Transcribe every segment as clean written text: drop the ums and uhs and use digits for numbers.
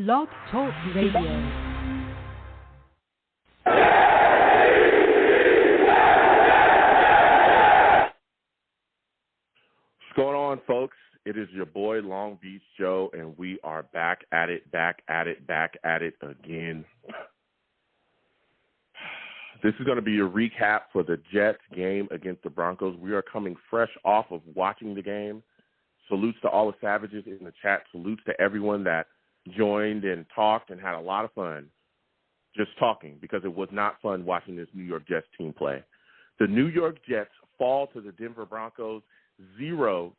Blog Talk Radio. What's going on, folks? It is your boy Long Beach Joe, and we are back at it again. This is going to be a recap for the Jets game against the Broncos. We are coming fresh off of watching the game. Salutes to all the savages in the chat. Salutes to everyone that joined and talked and had a lot of fun just talking, because it was not fun watching this New York Jets team play. The New York Jets fall to the Denver Broncos 0-26.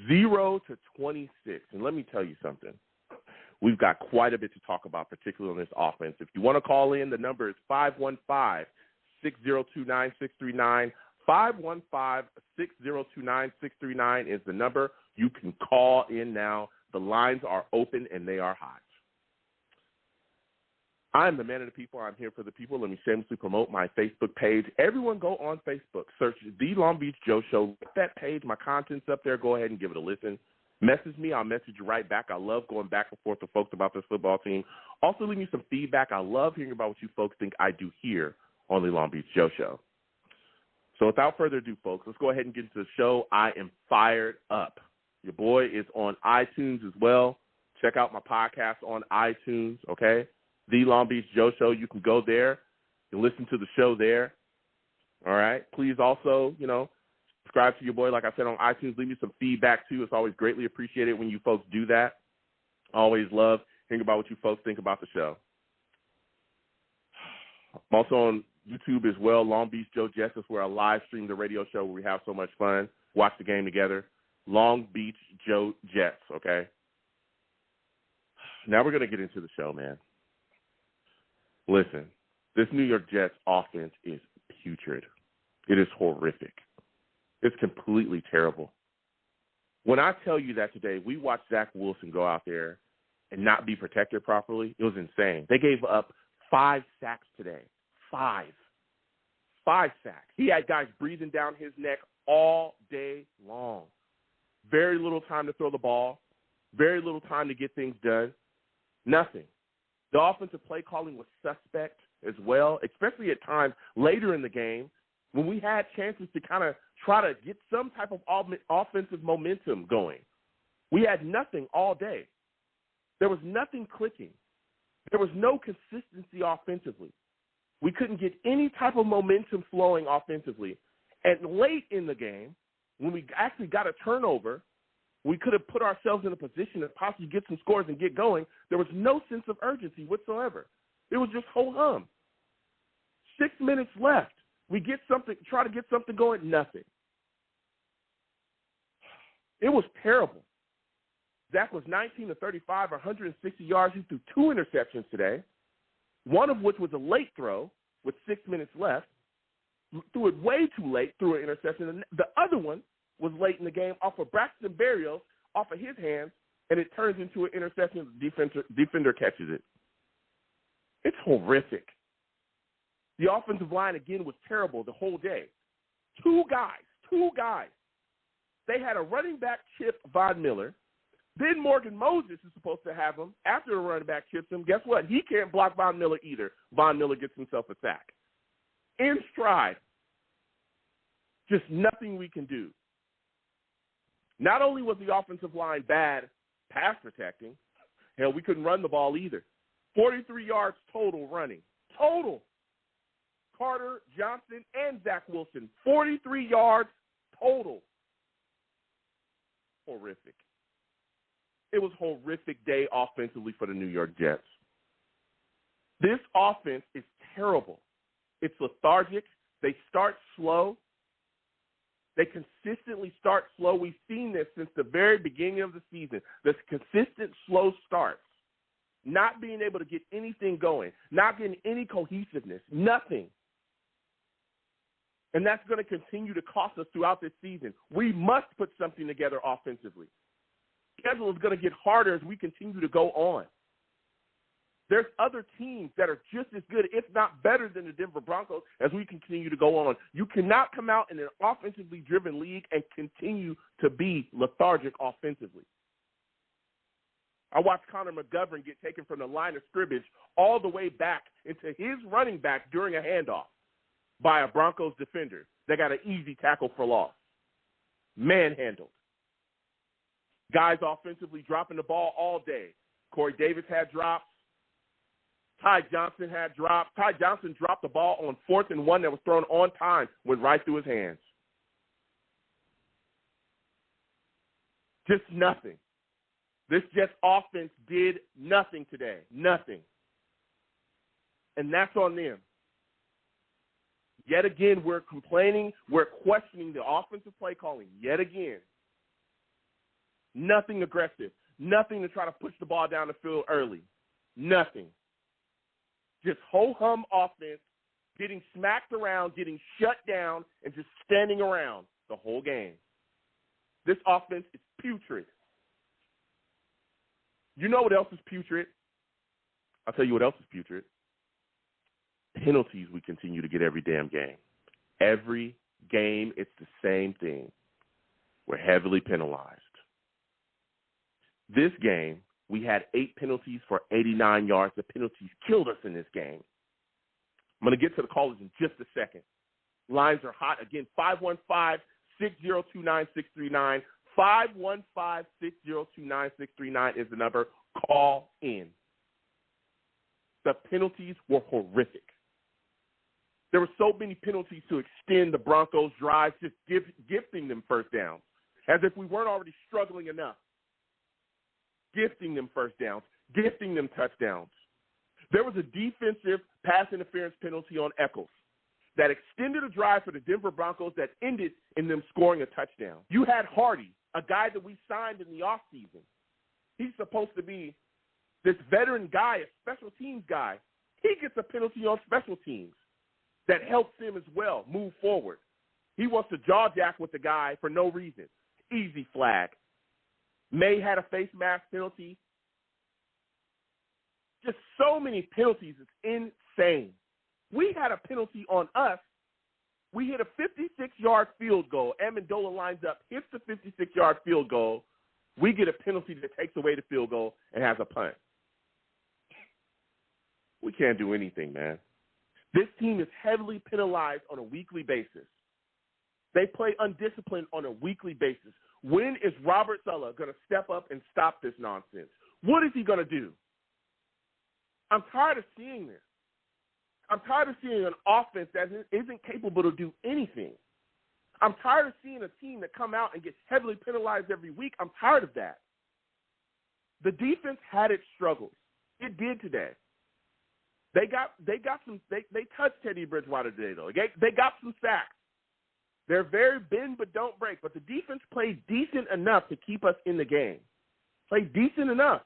0-26. And let me tell you something. We've got quite a bit to talk about, particularly on this offense. If you want to call in, the number is 515-6029-639. 515-6029-639 is the number. You can call in now. The lines are open, and they are hot. I'm the man of the people. I'm here for the people. Let me shamelessly promote my Facebook page. Everyone go on Facebook. Search The Long Beach Joe Show. Like that page. My content's up there. Go ahead and give it a listen. Message me. I'll message you right back. I love going back and forth with folks about this football team. Also, leave me some feedback. I love hearing about what you folks think I do here on The Long Beach Joe Show. So without further ado, folks, let's go ahead and get into the show. I am fired up. Your boy is on iTunes as well. Check out my podcast on iTunes, okay? The Long Beach Joe Show. You can go there. You can listen to the show there. All right? Please also, subscribe to your boy, like I said, on iTunes. Leave me some feedback, too. It's always greatly appreciated when you folks do that. I always love hearing about what you folks think about the show. I'm also on YouTube as well, Long Beach Joe Jets. That's where I live stream the radio show where we have so much fun. Watch the game together. Long Beach Joe Jets, okay? Now we're going to get into the show, man. Listen, this New York Jets offense is putrid. It is horrific. It's completely terrible. When I tell you that today, we watched Zach Wilson go out there and not be protected properly, it was insane. They gave up 5 sacks today. 5 sacks. He had guys breathing down his neck all day long. Very little time to throw the ball. Very little time to get things done. Nothing. The offensive play calling was suspect as well, especially at times later in the game when we had chances to kind of try to get some type of offensive momentum going. We had nothing all day. There was nothing clicking. There was no consistency offensively. We couldn't get any type of momentum flowing offensively. And late in the game, when we actually got a turnover, we could have put ourselves in a position to possibly get some scores and get going. There was no sense of urgency whatsoever. It was just ho-hum. 6 minutes left. We get something, try to get something going, nothing. It was terrible. Zach was 19 to 35, 160 yards. He threw 2 interceptions today, one of which was a late throw with 6 minutes left. Threw it way too late, threw an interception. And the other one was late in the game off of Braxton Berrios, off of his hands, and it turns into an interception. The defender catches it. It's horrific. The offensive line, again, was terrible the whole day. 2 guys. They had a running back chip Von Miller. Then Morgan Moses is supposed to have him. After the running back chips him, guess what? He can't block Von Miller either. Von Miller gets himself a sack. In stride. Just nothing we can do. Not only was the offensive line bad pass protecting, hell, we couldn't run the ball either. 43 yards total running. Total. Carter, Johnson, and Zach Wilson. 43 yards total. Horrific. It was a horrific day offensively for the New York Jets. This offense is terrible. It's lethargic. They start slow. They consistently start slow. We've seen this since the very beginning of the season. This consistent slow starts. Not being able to get anything going. Not getting any cohesiveness. Nothing. And that's going to continue to cost us throughout this season. We must put something together offensively. Schedule is going to get harder as we continue to go on. There's other teams that are just as good, if not better than the Denver Broncos as we continue to go on. You cannot come out in an offensively driven league and continue to be lethargic offensively. I watched Connor McGovern get taken from the line of scrimmage all the way back into his running back during a handoff by a Broncos defender that got an easy tackle for loss. Manhandled. Guys offensively dropping the ball all day. Corey Davis had drops. Ty Johnson had drops. Ty Johnson dropped the ball on 4th and 1 that was thrown on time, went right through his hands. Just nothing. This Jets offense did nothing today. Nothing. And that's on them. Yet again, we're complaining. We're questioning the offensive play calling. Yet again. Nothing aggressive. Nothing to try to push the ball down the field early. Nothing. Just ho-hum offense, getting smacked around, getting shut down, and just standing around the whole game. This offense is putrid. You know what else is putrid? I'll tell you what else is putrid. Penalties we continue to get every damn game. Every game, it's the same thing. We're heavily penalized. This game, we had 8 penalties for 89 yards. The penalties killed us in this game. I'm going to get to the callers in just a second. Lines are hot. Again, 515-602-9639. 515-602-9639 is the number. Call in. The penalties were horrific. There were so many penalties to extend the Broncos' drives, just gifting them first downs, as if we weren't already struggling enough. Gifting them first downs, gifting them touchdowns. There was a defensive pass interference penalty on Eccles that extended a drive for the Denver Broncos that ended in them scoring a touchdown. You had Hardy, a guy that we signed in the offseason. He's supposed to be this veteran guy, a special teams guy. He gets a penalty on special teams that helps him as well move forward. He wants to jaw jack with the guy for no reason. Easy flag. May had a face mask penalty. Just so many penalties. It's insane. We had a penalty on us. We hit a 56-yard field goal. Amendola lines up, hits the 56-yard field goal. We get a penalty that takes away the field goal and has a punt. We can't do anything, man. This team is heavily penalized on a weekly basis. They play undisciplined on a weekly basis. When is Robert Saleh going to step up and stop this nonsense? What is he going to do? I'm tired of seeing this. I'm tired of seeing an offense that isn't capable to do anything. I'm tired of seeing a team that come out and gets heavily penalized every week. I'm tired of that. The defense had its struggles. It did today. They touched Teddy Bridgewater today, though. They got some sacks. They're very bend but don't break. But the defense played decent enough to keep us in the game. Played decent enough.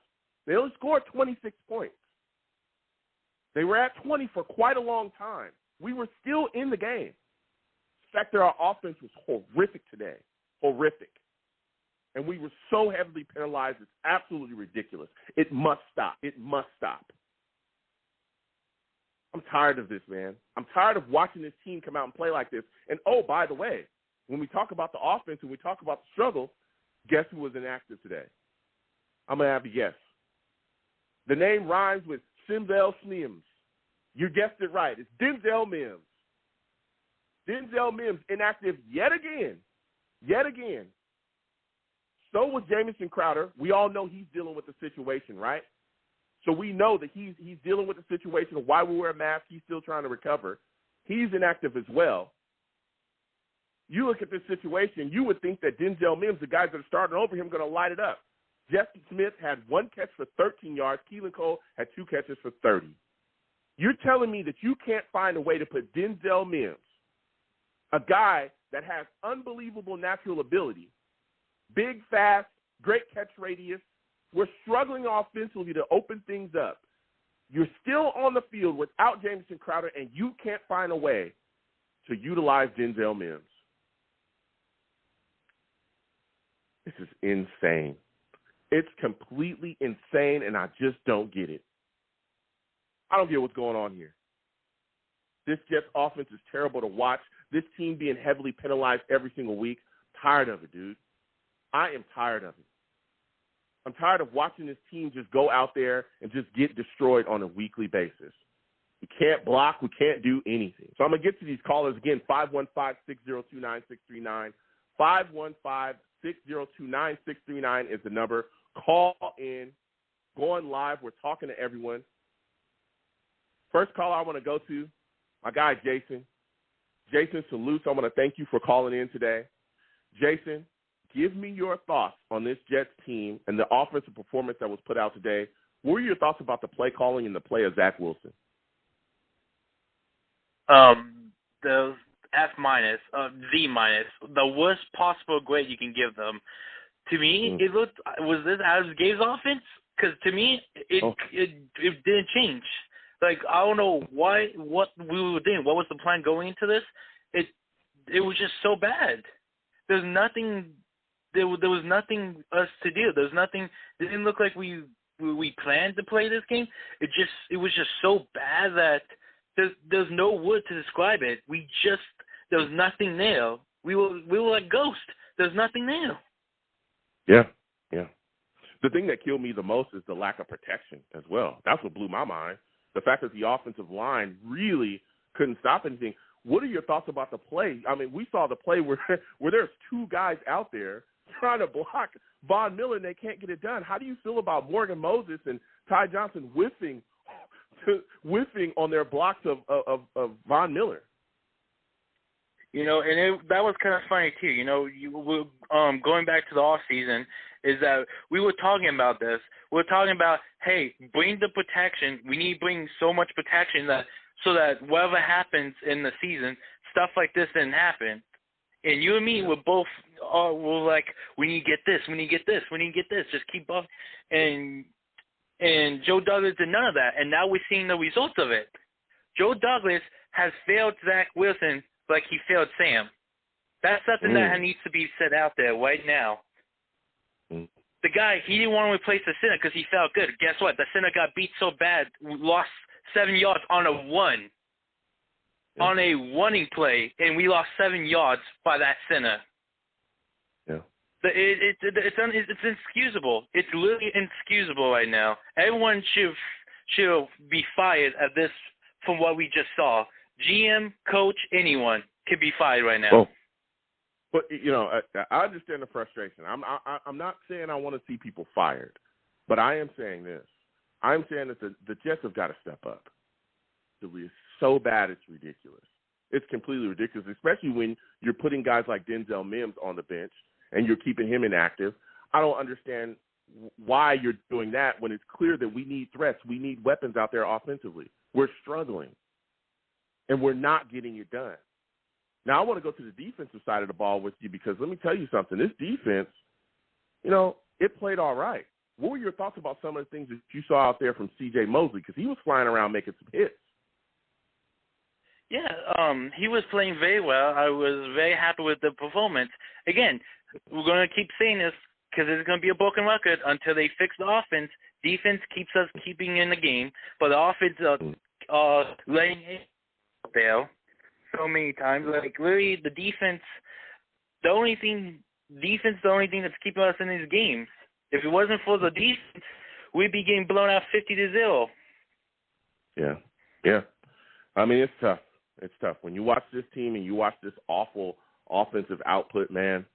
They only scored 26 points. They were at 20 for quite a long time. We were still in the game. In fact, our offense was horrific today. Horrific. And we were so heavily penalized, it's absolutely ridiculous. It must stop. It must stop. I'm tired of this, man. I'm tired of watching this team come out and play like this. And, oh, by the way, when we talk about the offense and we talk about the struggle, guess who was inactive today? I'm going to have you guess. The name rhymes with Denzel Mims. You guessed it right. It's Denzel Mims. Denzel Mims inactive yet again. Yet again. So was Jamison Crowder. We all know he's dealing with the situation, right? So we know that he's dealing with the situation of why we wear a mask. He's still trying to recover. He's inactive as well. You look at this situation, you would think that Denzel Mims, the guys that are starting over him, going to light it up. Jesse Smith had 1 catch for 13 yards. Keelan Cole had 2 catches for 30. You're telling me that you can't find a way to put Denzel Mims, a guy that has unbelievable natural ability, big, fast, great catch radius. We're struggling offensively to open things up. You're still on the field without Jamison Crowder, and you can't find a way to utilize Denzel Mims. This is insane. It's completely insane, and I just don't get it. I don't get what's going on here. This Jets offense is terrible to watch. This team being heavily penalized every single week. Tired of it, dude. I am tired of it. I'm tired of watching this team just go out there and just get destroyed on a weekly basis. We can't block. We can't do anything. So I'm going to get to these callers again, 515-602-9639. 515-602-9639 is the number. Call in. Going live. We're talking to everyone. First call I want to go to, my guy Jason. Jason, salutes. I want to thank you for calling in today. Jason, give me your thoughts on this Jets team and the offensive performance that was put out today. What were your thoughts about the play calling and the play of Zach Wilson? The F-, Z-, the worst possible grade you can give them. To me, it looked, was this Adam Gabe's offense? Because to me, it didn't change. Like, I don't know what we were doing. What was the plan going into this? It was just so bad. There's nothing. There was nothing us to do. There's nothing. It didn't look like we planned to play this game. It was just so bad that there's no word to describe it. There was nothing there. We were like ghosts. There's nothing there. Yeah. The thing that killed me the most is the lack of protection as well. That's what blew my mind. The fact that the offensive line really couldn't stop anything. What are your thoughts about the play? I mean, we saw the play where there's two guys out there trying to block Von Miller and they can't get it done. How do you feel about Morgan Moses and Ty Johnson whiffing on their blocks of Von Miller? You know, and that was kind of funny too. You know, going back to the off season, is that we were talking about this. We were talking about, hey, bring the protection. We need to bring so much protection so that whatever happens in the season, stuff like this didn't happen. And you and me were both were like, we need to get this, we need to get this, we need to get this. Just keep up. And Joe Douglas did none of that. And now we're seeing the results of it. Joe Douglas has failed Zach Wilson like he failed Sam. That's something that needs to be said out there right now. The guy, he didn't want to replace the center because he felt good. Guess what? The center got beat so bad, we lost 7 yards on a run, on a running play, and we lost 7 yards by that center. Yeah. It's inexcusable. It's literally inexcusable right now. Everyone should be fired at this from what we just saw. GM, coach, anyone could be fired right now. Oh. But, you know, I understand the frustration. I'm not saying I want to see people fired, but I am saying this. I'm saying that the Jets have got to step up. It's so bad it's ridiculous. It's completely ridiculous, especially when you're putting guys like Denzel Mims on the bench and you're keeping him inactive. I don't understand why you're doing that when it's clear that we need threats. We need weapons out there offensively. We're struggling, and we're not getting it done. Now, I want to go to the defensive side of the ball with you because let me tell you something. This defense, you know, it played all right. What were your thoughts about some of the things that you saw out there from C.J. Mosley? Because he was flying around making some hits. Yeah, he was playing very well. I was very happy with the performance. Again, we're going to keep saying this because it's going to be a broken record until they fix the offense. Defense keeps us keeping in the game, but the offense laying it there so many times. Like, really, the defense, the only thing that's keeping us in these games. If it wasn't for the defense, we'd be getting blown out 50-0. Yeah. I mean, it's tough. It's tough. When you watch this team and you watch this awful offensive output, man,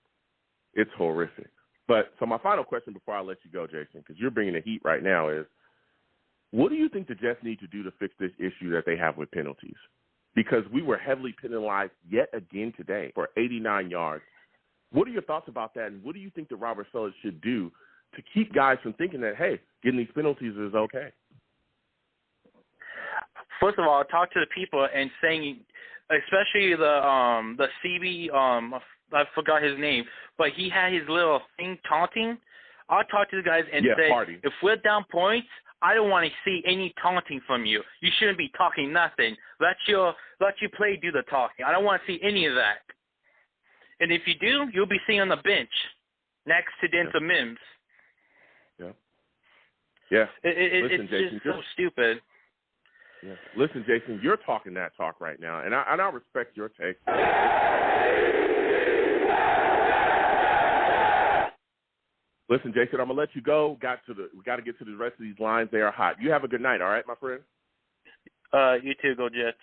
it's horrific. But so my final question before I let you go, Jason, because you're bringing the heat right now, is what do you think the Jets need to do to fix this issue that they have with penalties? Because we were heavily penalized yet again today for 89 yards. What are your thoughts about that, and what do you think that Robert Saleh should do to keep guys from thinking that, hey, getting these penalties is okay? First of all, talk to the people and saying, especially the CB, I forgot his name, but he had his little thing taunting. I'll talk to the guys and say, party. If we're down points, I don't want to see any taunting from you. You shouldn't be talking nothing. Let your play do the talking. I don't want to see any of that. And if you do, you'll be sitting on the bench next to Denzel Mims. Yeah. It's Jason, just so stupid. Yeah. Listen, Jason, you're talking that talk right now, and I respect your take. Listen, Jason, I'm gonna let you go. We got to get to the rest of these lines. They are hot. You have a good night, all right, my friend? You too. Go Jets.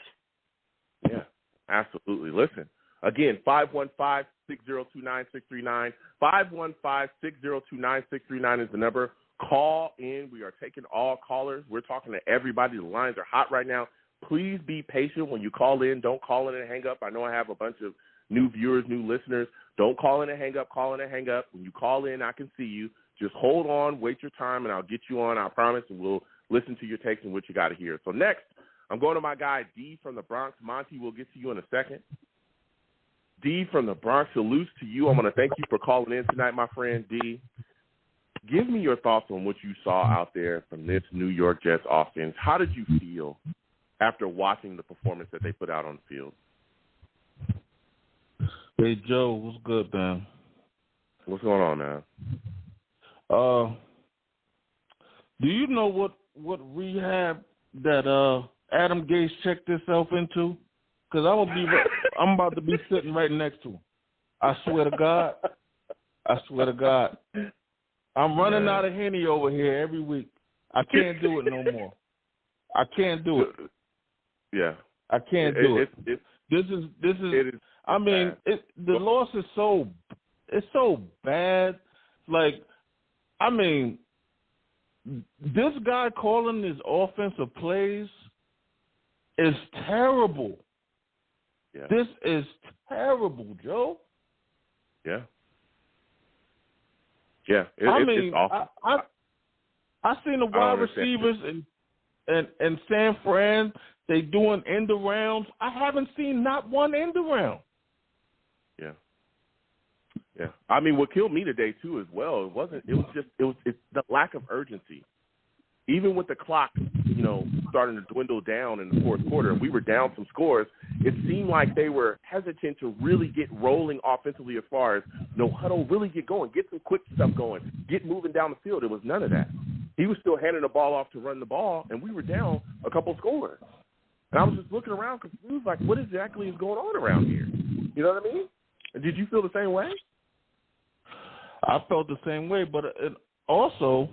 Yeah, absolutely. Listen, again, 515-602-9639. 515-602-9639 is the number. Call in. We are taking all callers. We're talking to everybody. The lines are hot right now. Please be patient when you call in. Don't call in and hang up. I know I have a bunch of new viewers, new listeners. Don't call in and hang up. Call in and hang up. When you call in, I can see you. Just hold on, wait your time, and I'll get you on, I promise, and we'll listen to your takes and what you got to hear. So next, I'm going to my guy, D from the Bronx. Monty, we'll get to you in a second. D from the Bronx, salutes to you. I want to thank you for calling in tonight, my friend D. Give me your thoughts on what you saw out there from this New York Jets offense. How did you feel after watching the performance that they put out on the field? Hey, Joe, what's good, man? What's going on, man? Do you know what rehab that Adam Gase checked himself into? Because I'm about to be sitting right next to him. I swear to God. I'm running out of Henny over here every week. I can't do it no more. I can't do it. Yeah. I can't do it. This is. I mean, the loss is so bad. Like, I mean, this guy calling his offensive plays is terrible. Yeah. This is terrible, Joe. Yeah. Yeah. It's awful. I seen the wide receivers and San Fran. They doing end arounds. I haven't seen not one end around. Yeah. Yeah. I mean, what killed me today too, as well. It's the lack of urgency. Even with the clock, starting to dwindle down in the fourth quarter, we were down some scores. It seemed like they were hesitant to really get rolling offensively as far as no huddle, really get going, get some quick stuff going, get moving down the field. It was none of that. He was still handing the ball off to run the ball, and we were down a couple scores. And I was just looking around confused, like, what exactly is going on around here? You know what I mean? And did you feel the same way? I felt the same way, but also,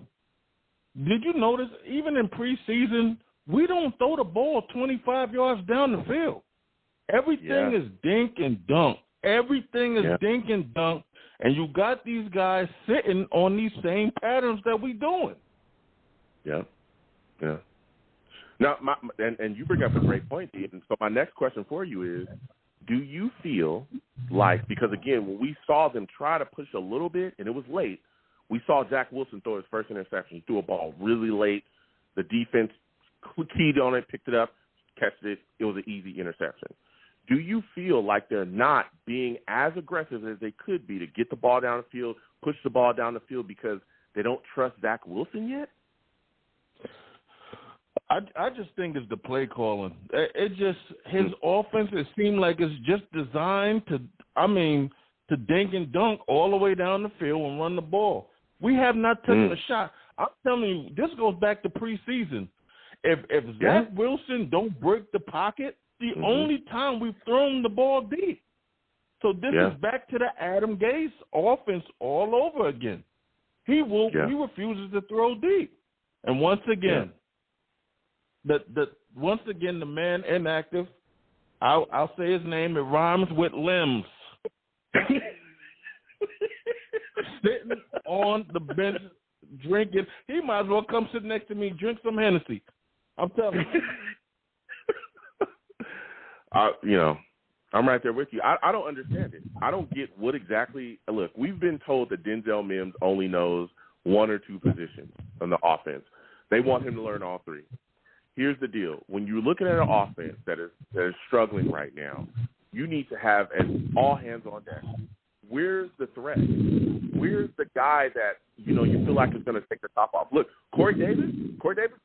did you notice, even in preseason, we don't throw the ball 25 yards down the field. Everything is dink and dunk. Everything is dink and dunk, and you got these guys sitting on these same patterns that we doing. Yeah, yeah. Now, and you bring up a great point, Ethan. So my next question for you is, do you feel like, because, again, when we saw them try to push a little bit, and it was late, we saw Zach Wilson throw his first interception. He threw a ball really late. The defense keyed on it, picked it up, catched it. It was an easy interception. Do you feel like they're not being as aggressive as they could be to get the ball down the field, push the ball down the field because they don't trust Zach Wilson yet? I just think it's the play calling. His offense, it seemed like it's just designed to dink and dunk all the way down the field and run the ball. We have not taken a shot. I'm telling you, this goes back to preseason. If Zach Wilson don't break the pocket, the only time we've thrown the ball deep. So this is back to the Adam Gase offense all over again. He refuses to throw deep. And once again, the man inactive, I'll say his name, it rhymes with limbs. Sitting on the bench drinking. He might as well come sit next to me and drink some Hennessy. I'm telling you. I'm right there with you. I don't understand it. I don't get what exactly – look, we've been told that Denzel Mims only knows one or two positions on the offense. They want him to learn all three. Here's the deal. When you're looking at an offense that is struggling right now, you need to have an all hands on deck. Where's the threat? Where's the guy that, you feel like is going to take the top off? Look, Corey Davis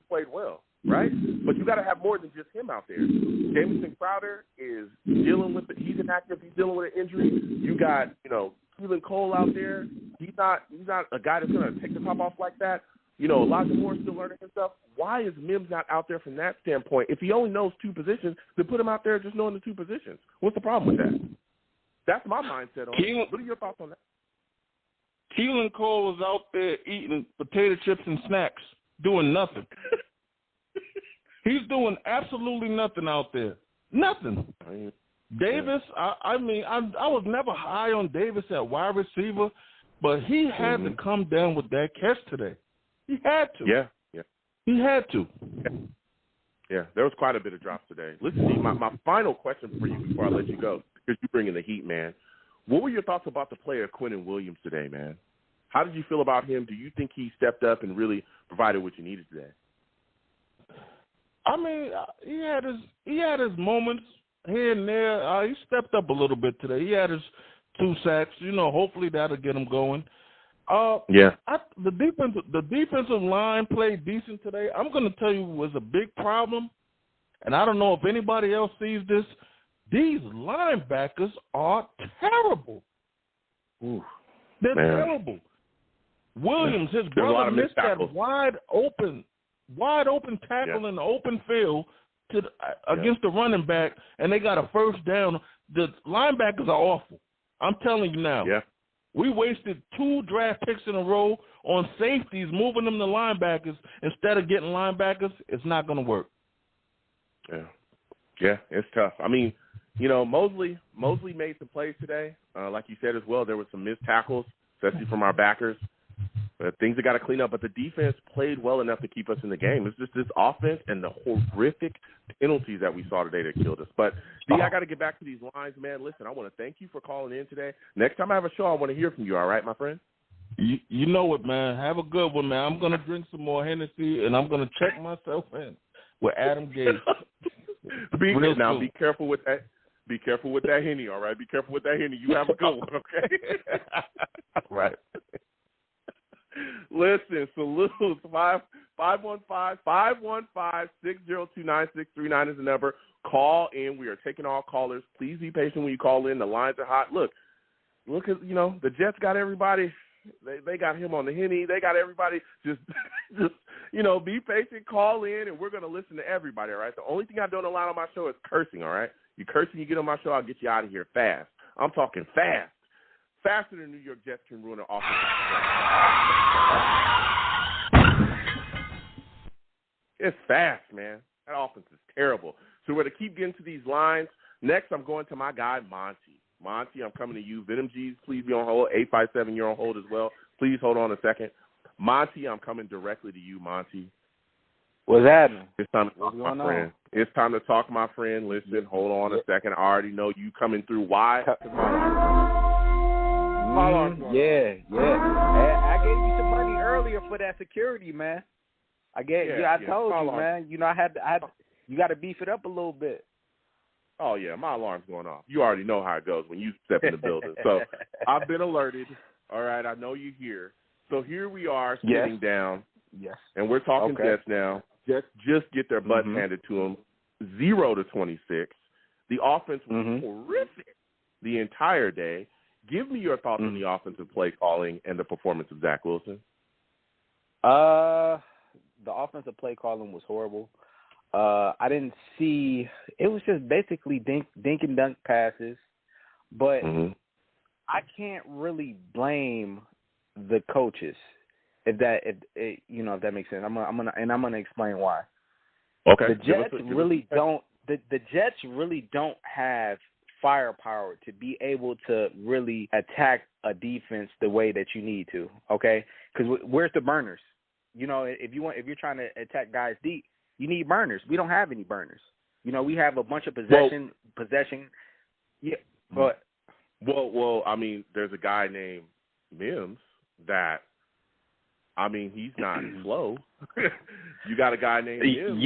played well, right? But you got to have more than just him out there. Jamison Crowder is dealing with it. He's inactive. He's dealing with an injury. You got, Keelan Cole out there. He's not a guy that's going to take the top off like that. Elijah Moore's still learning himself. Why is Mims not out there from that standpoint? If he only knows two positions, then put him out there just knowing the two positions. What's the problem with that? That's my mindset on it. What are your thoughts on that? Keelan Cole is out there eating potato chips and snacks, doing nothing. He's doing absolutely nothing out there. Nothing. Davis, I was never high on Davis at wide receiver, but he had to come down with that catch today. He had to. Yeah. He had to. Yeah, there was quite a bit of drops today. Listen, Steve, my final question for you before I let you go, because you bring in the heat, man. What were your thoughts about the play of Quentin Williams today, man? How did you feel about him? Do you think he stepped up and really provided what you needed today? I mean, he had his moments here and there. He stepped up a little bit today. He had his 2 sacks. Hopefully that'll get him going. The defensive line played decent today. I'm going to tell you was a big problem, and I don't know if anybody else sees this. These linebackers are terrible. Ooh, They're terrible. Williams, his brother, missed that wide open tackle in the open field against the running back, and they got a first down. The linebackers are awful. I'm telling you now. Yeah. We wasted 2 draft picks in a row on safeties, moving them to linebackers instead of getting linebackers. It's not going to work. Yeah, it's tough. I mean, Mosley made some plays today. Like you said as well, there were some missed tackles, especially from our backers. Things that got to clean up, but the defense played well enough to keep us in the game. It's just this offense and the horrific penalties that we saw today that killed us. But, D, I got to get back to these lines, man. Listen, I want to thank you for calling in today. Next time I have a show, I want to hear from you, all right, my friend? You know it, man. Have a good one, man. I'm going to drink some more Hennessy, and I'm going to check myself in with Adam Gates. Be careful with that. Be careful with that Henny, all right? Be careful with that Henny. You have a good one, okay? Right. Listen, salute 515-602-9639 is the number. Call in. We are taking all callers. Please be patient when you call in. The lines are hot. Look at the Jets got everybody. They got him on the Henny. They got everybody. Just be patient. Call in, and we're gonna listen to everybody. All right. The only thing I don't allow on my show is cursing. All right. You cursing, you get on my show, I'll get you out of here fast. I'm talking fast. Faster than New York Jets can ruin an offense. It's fast, man. That offense is terrible. So we're going to keep getting to these lines. Next, I'm going to my guy, Monty. Monty, I'm coming to you. Venom G's, please be on hold. 857, you're on hold as well. Please hold on a second. Monty, I'm coming directly to you, Monty. What's happening? It's time to talk, my friend. It's time to talk, my friend. Listen, hold on a second. I already know you coming through. Why? Yeah. I gave you some money earlier for that security, man. I told you, man. You got to beef it up a little bit. Oh yeah, my alarm's going off. You already know how it goes when you step in the building. So I've been alerted. All right, I know you're here. So here we are sitting down. Yes. And we're talking Jets now. Jets just get their butt handed to them, 0-26. The offense was horrific the entire day. Give me your thoughts on the offensive play calling and the performance of Zach Wilson. The offensive play calling was horrible. I didn't see – it was just basically dink and dunk passes. But I can't really blame the coaches if that makes sense. I'm gonna explain why. Okay. The Jets really don't have firepower to be able to really attack a defense the way that you need to. Okay, because where's the burners? If you're trying to attack guys deep, you need burners. We don't have any burners. We have a bunch of possession. Yeah, but well, I mean, there's a guy named Mims that. I mean, he's not slow. You got a guy named Neal,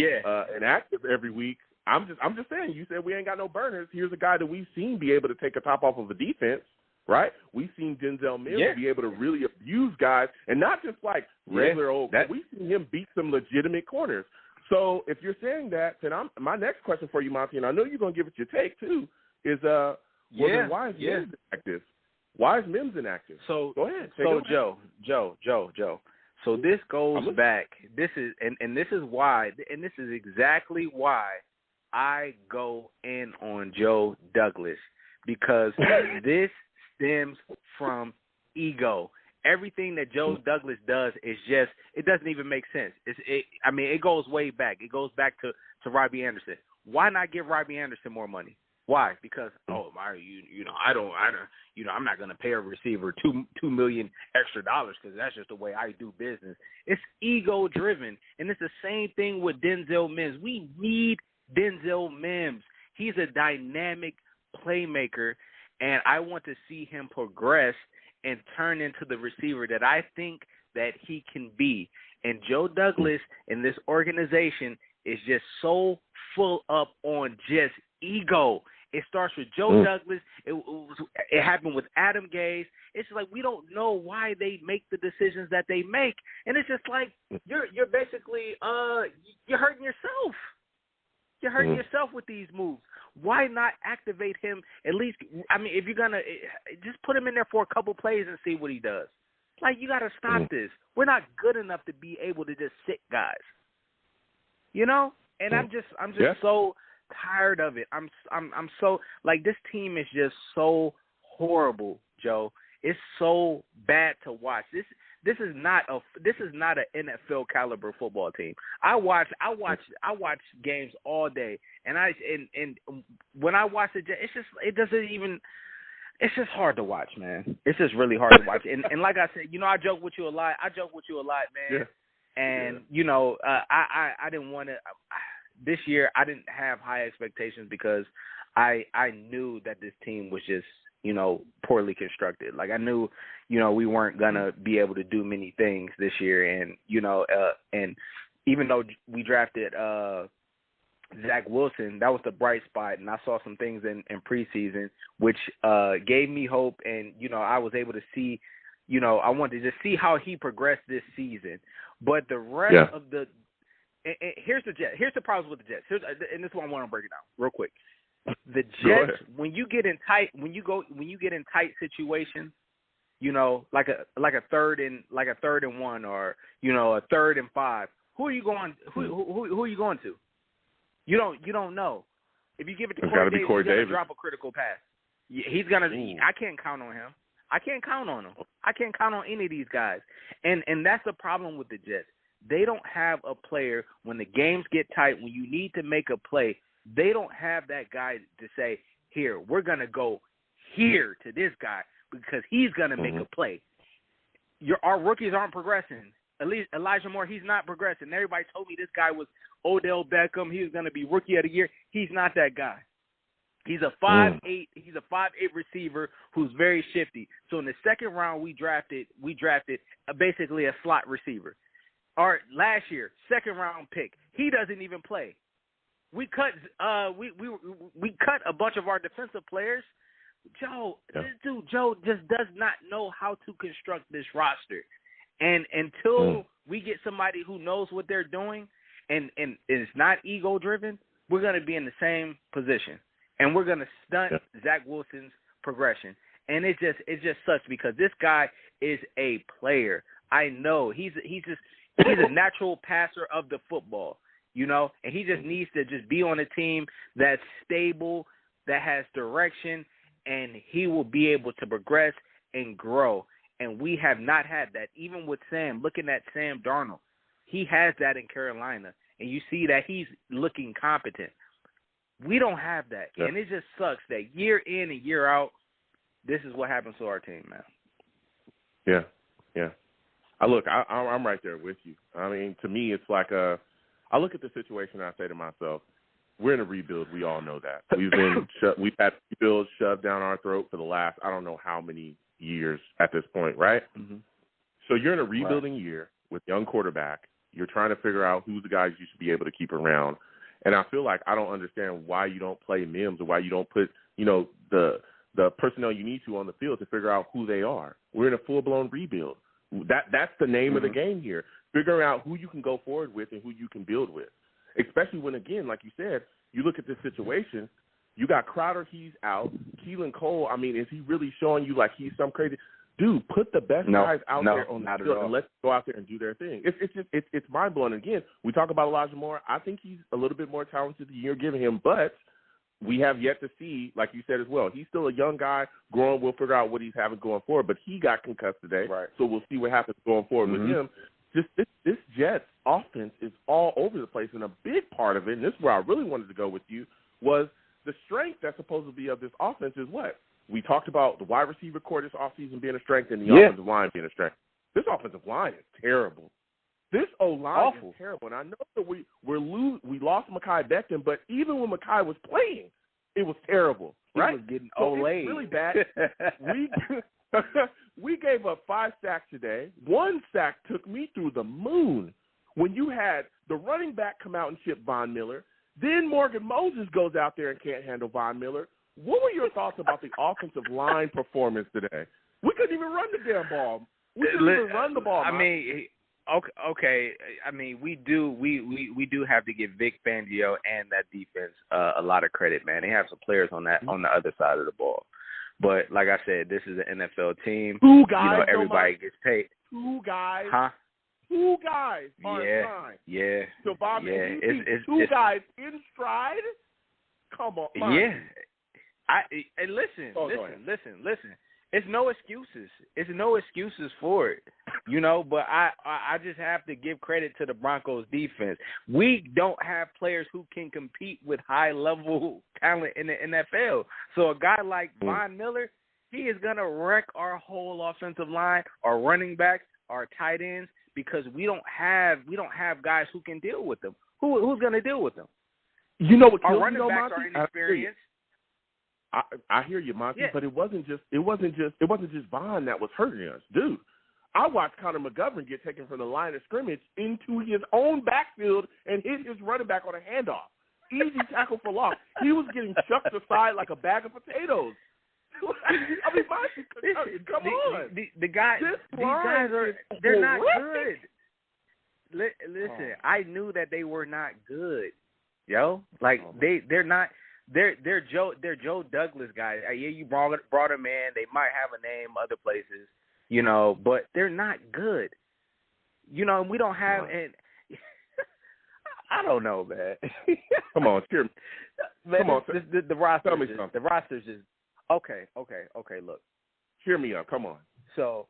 inactive every week. I'm just saying. You said we ain't got no burners. Here's a guy that we've seen be able to take a top off of a defense, right? We've seen Denzel Mims be able to really abuse guys, and not just like regular old. We've seen him beat some legitimate corners. So if you're saying that, then my next question for you, Monty, and I know you're gonna give it your take too, is then why is Mims inactive? Why is Mims inactive? So go ahead. Joe. So this goes back. This is why, and this is exactly why I go in on Joe Douglas, because this stems from ego. everything that Joe Douglas does is just, it doesn't even make sense. It goes way back. It goes back to Robbie Anderson. Why not give Robbie Anderson more money? Why? Because I'm not going to pay a receiver $2 million extra because that's just the way I do business. It's ego driven, and it's the same thing with Denzel Mims. We need Denzel Mims. He's a dynamic playmaker, and I want to see him progress and turn into the receiver that I think that he can be. And Joe Douglas and this organization is just so full up on just ego. It starts with Joe Douglas. It happened with Adam Gase. It's just like we don't know why they make the decisions that they make, and it's just like you're basically you're hurting yourself. You're hurting yourself with these moves. Why not activate him at least? I mean, if you're gonna just put him in there for a couple plays and see what he does. Like, you got to stop this. We're not good enough to be able to just sit guys. You know? And I'm just so tired of it. I'm so, like, this team is just so horrible, Joe. It's so bad to watch. This is not an NFL caliber football team. I watch games all day, and when I watch it, it's just hard to watch, man. It's just really hard to watch. And like I said, you know, I joke with you a lot, man. Yeah. And you know, I didn't want to. This year, I didn't have high expectations because I knew that this team was just, you know, poorly constructed. Like, I knew, you know, we weren't gonna be able to do many things this year, and you know, and even though we drafted Zach Wilson, that was the bright spot, and I saw some things in preseason which gave me hope, and you know, I was able to see, you know, I wanted to just see how he progressed this season. But the rest of the here's the problem with the Jets. And this is what I want to break it down real quick. The Jets, when you get in tight situations, you know, like a third and 1, or you know, a 3rd and 5. Who are you going to? You don't know. If you give it to Corey Davis, he's going to drop a critical pass. He's going to. I can't count on him. I can't count on him. I can't count on any of these guys. And that's the problem with the Jets. They don't have a player when the games get tight, when you need to make a play. They don't have that guy to say, here, we're going to go here to this guy because he's going to make a play. Our rookies aren't progressing. At least Elijah Moore, he's not progressing. Everybody told me this guy was Odell Beckham. He was going to be rookie of the year. He's not that guy. He's a 5'8". He's a 5'8" receiver who's very shifty. So in the second round, we drafted basically a slot receiver. Our last year, second round pick, he doesn't even play. We cut we cut a bunch of our defensive players. This dude Joe just does not know how to construct this roster. And until we get somebody who knows what they're doing and is not ego driven, we're going to be in the same position, and we're going to stunt Zach Wilson's progression. And it just sucks because this guy is a player. I know he's a natural passer of the football, you know, and he just needs to just be on a team that's stable, that has direction, and he will be able to progress and grow. And we have not had that. Even with Sam, looking at Sam Darnold, he has that in Carolina, and you see that he's looking competent. We don't have that, and it just sucks that year in and year out, this is what happens to our team, man. Yeah. I'm right there with you. I mean, to me, it's like I look at the situation and I say to myself, we're in a rebuild. We all know that. We've had rebuilds shoved down our throat for the last, I don't know how many years at this point, right? So you're in a rebuilding year with young quarterback. You're trying to figure out who's the guys you should be able to keep around. And I feel like I don't understand why you don't play Mims or why you don't put, you know, the personnel you need to on the field to figure out who they are. We're in a full-blown rebuild. That's the name of the game here, figuring out who you can go forward with and who you can build with, especially when, again, like you said, you look at this situation, you got Crowder, he's out. Keelan Cole, I mean, is he really showing you like he's some crazy – dude, put the best guys out there on the field and let's go out there and do their thing. It's mind-blowing. Again, we talk about Elijah Moore. I think he's a little bit more talented than you're giving him, but we have yet to see, like you said as well, he's still a young guy growing. We'll figure out what he's having going forward, but he got concussed today, so we'll see what happens going forward with him. Just this Jets offense is all over the place, and a big part of it, and this is where I really wanted to go with you, was the strength that's supposed to be of this offense is what? We talked about the wide receiver core this offseason being a strength and the offensive line being a strength. This offensive line is terrible. This O-line is terrible. And I know that we lost Mekhi Becton, but even when Mekhi was playing, it was terrible. Right? He was getting It's really bad. We gave up 5 sacks today. 1 sack took me through the moon. When you had the running back come out and chip Von Miller, then Morgan Moses goes out there and can't handle Von Miller. What were your thoughts about the offensive line performance today? We couldn't even run the damn ball. We couldn't even run the ball. I mean, okay. I mean, we do have to give Vic Fangio and that defense a lot of credit, man. They have some players on the other side of the ball. But like I said, this is an NFL team. 2 guys. Everybody gets paid. 2 guys. Huh? 2 guys on time. Yeah. So Bob, it's 2 guys in stride. Come on. Yeah. Listen. It's no excuses. It's no excuses for it, But I just have to give credit to the Broncos defense. We don't have players who can compete with high level talent in the NFL. So a guy like Von Miller, he is gonna wreck our whole offensive line, our running backs, our tight ends, because we don't have guys who can deal with them. Who's gonna deal with them? You know what? Our running backs are inexperienced. I hear you, Monty, but it wasn't just Von that was hurting us, dude. I watched Connor McGovern get taken from the line of scrimmage into his own backfield and hit his running back on a handoff. Easy tackle for loss. He was getting chucked aside like a bag of potatoes. I mean, Monty, come on. These guys they're not good. Listen, I knew that they were not good, they're not. They're Joe Douglas guys. Yeah, you brought them in. They might have a name other places, but they're not good. And we don't have. And I don't know, man. Come on, cheer me. Man, come on, the roster. Tell me something. The roster's just okay. Look, cheer me up. Come on. So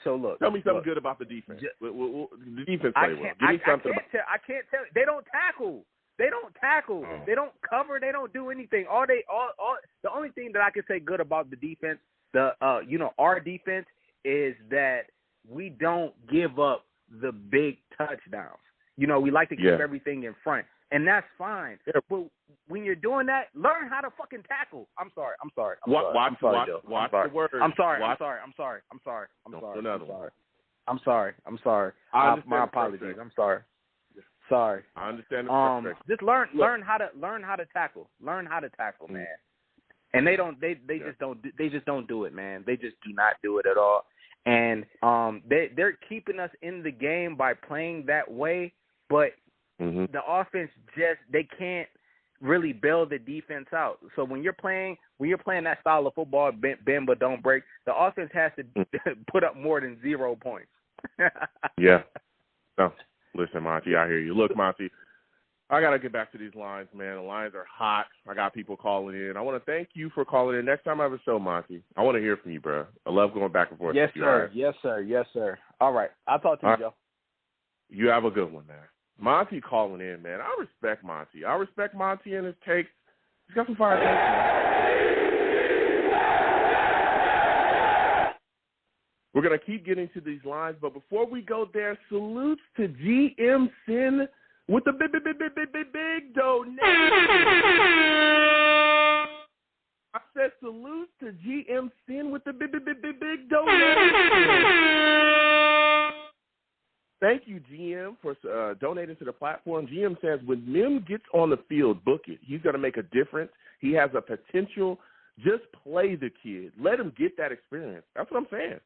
look. Tell me something good about the defense. The defense play well. Give me something. I can't tell. They don't tackle. They don't tackle. They don't cover. They don't do anything. The only thing that I can say good about the defense, our defense, is that we don't give up the big touchdowns. We like to keep everything in front, and that's fine. Yeah. But when you're doing that, learn how to fucking tackle. I'm sorry. Watch the words. I'm sorry. My apologies. I'm sorry. Sorry. I understand the frustration. Just learn how to tackle. Learn how to tackle, man. And they just don't do it, man. They just do not do it at all. And they're keeping us in the game by playing that way, but the offense they can't really bail the defense out. So when you're playing that style of football, bend but don't break, the offense has to put up more than 0 points. Yeah. No. Listen, Monty, I hear you. Look, Monty, I got to get back to these lines, man. The lines are hot. I got people calling in. I want to thank you for calling in. Next time I have a show, Monty, I want to hear from you, bro. I love going back and forth yes, with you. Sir. Right? Yes, sir. All right. I'll talk to you, Joe. You have a good one, man. Monty calling in, man. I respect Monty. And his takes. He's got some fire takes, man. We're going to keep getting to these lines, but before we go there, salutes to GM Sin with the big donation. I said salutes to GM Sin with the big donation. Thank you, GM, for donating to the platform. GM says, when Mim gets on the field, book it. He's going to make a difference. He has a potential. Just play the kid. Let him get that experience. That's what I'm saying.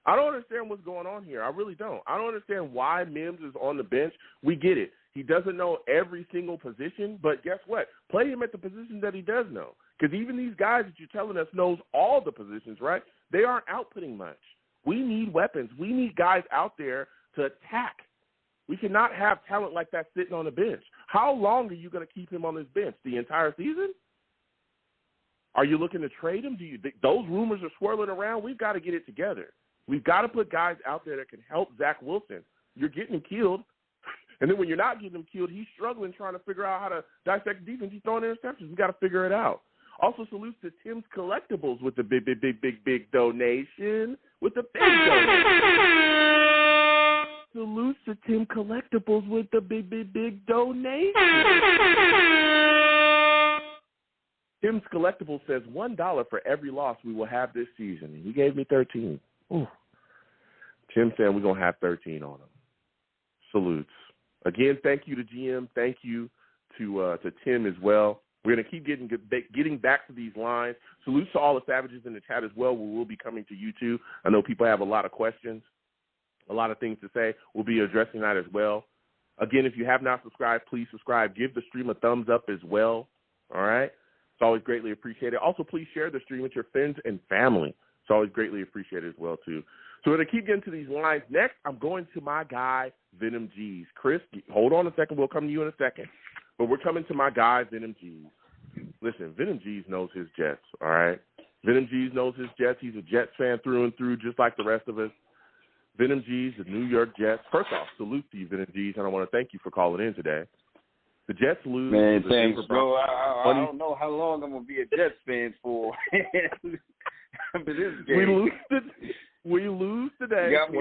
I don't understand what's going on here. I really don't. I don't understand why Mims is on the bench. We get it. He doesn't know every single position, but guess what? Play him at the position that he does know. Because even these guys that you're telling us knows all the positions, right? They aren't outputting much. We need weapons. We need guys out there to attack. We cannot have talent like that sitting on the bench. How long are you going to keep him on this bench? The entire season? Are you looking to trade him? Those rumors are swirling around. We've got to get it together. We've got to put guys out there that can help Zach Wilson. You're getting him killed. And then when you're not getting him killed, he's struggling trying to figure out how to dissect defense. He's throwing interceptions. We've got to figure it out. Also, salutes to Tim's Collectibles with the big donation. With the big donation. Salutes to Tim Collectibles with the big donation. Tim's Collectibles says $1 for every loss we will have this season. And he gave me 13. Ooh. Tim said we're going to have 13 on him. Salutes. Again, thank you to GM. Thank you to Tim as well. We're going to keep getting back to these lines. Salutes to all the Savages in the chat as well. We will be coming to you too. I know people have a lot of questions, a lot of things to say. We'll be addressing that as well. Again, if you have not subscribed, please subscribe. Give the stream a thumbs up as well. All right? It's always greatly appreciated. Also, please share the stream with your friends and family. It's always greatly appreciated as well too. So we're going to keep getting to these lines. Next, I'm going to my guy, Venom G's. Chris, hold on a second. We'll come to you in a second. But we're coming to my guy, Venom G's. Listen, Venom G's knows his Jets, all right? Venom G's knows his Jets. He's a Jets fan through and through, just like the rest of us. Venom G's, the New York Jets. First off, salute to you, Venom G's, and I want to thank you for calling in today. The Jets lose. Man, thanks, bro. I don't know how long I'm going to be a Jets fan for. But this game. We lose today. Yeah, we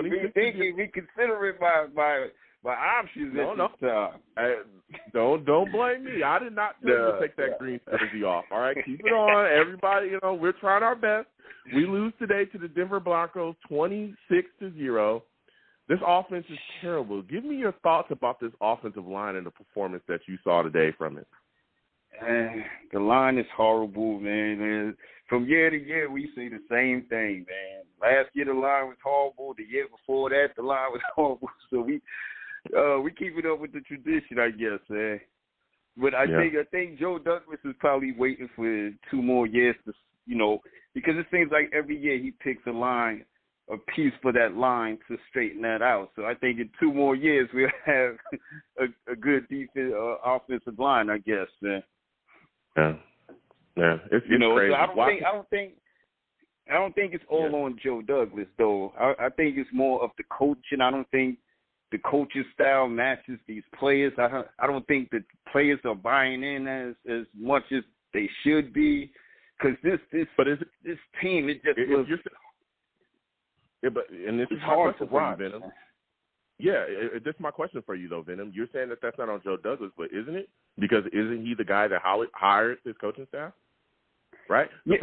consider it my options at this time. Don't blame me. I did not tell you to take that green jersey off. All right, keep it on. Everybody, we're trying our best. We lose today to the Denver Broncos 26-0. This offense is terrible. Give me your thoughts about this offensive line and the performance that you saw today from it. The line is horrible, man. From year to year, we say the same thing, man. Last year, the line was horrible. The year before that, the line was horrible. So we keep it up with the tradition, I guess, man. But I think Joe Douglas is probably waiting for 2 more years to, because it seems like every year he picks a piece for that line to straighten that out. So I think in 2 more years we'll have a good defense, offensive line, I guess, man. Yeah, it's crazy. So I don't think it's all on Joe Douglas though. I think it's more of the coaching. I don't think the coaching style matches these players. I don't think the players are buying in as much as they should be. Because this team, it just looks. And this is my question for you, Venom. Yeah, this is my question for you, though, Venom. You're saying that that's not on Joe Douglas, but isn't it? Because isn't he the guy that hired his coaching staff? Right? The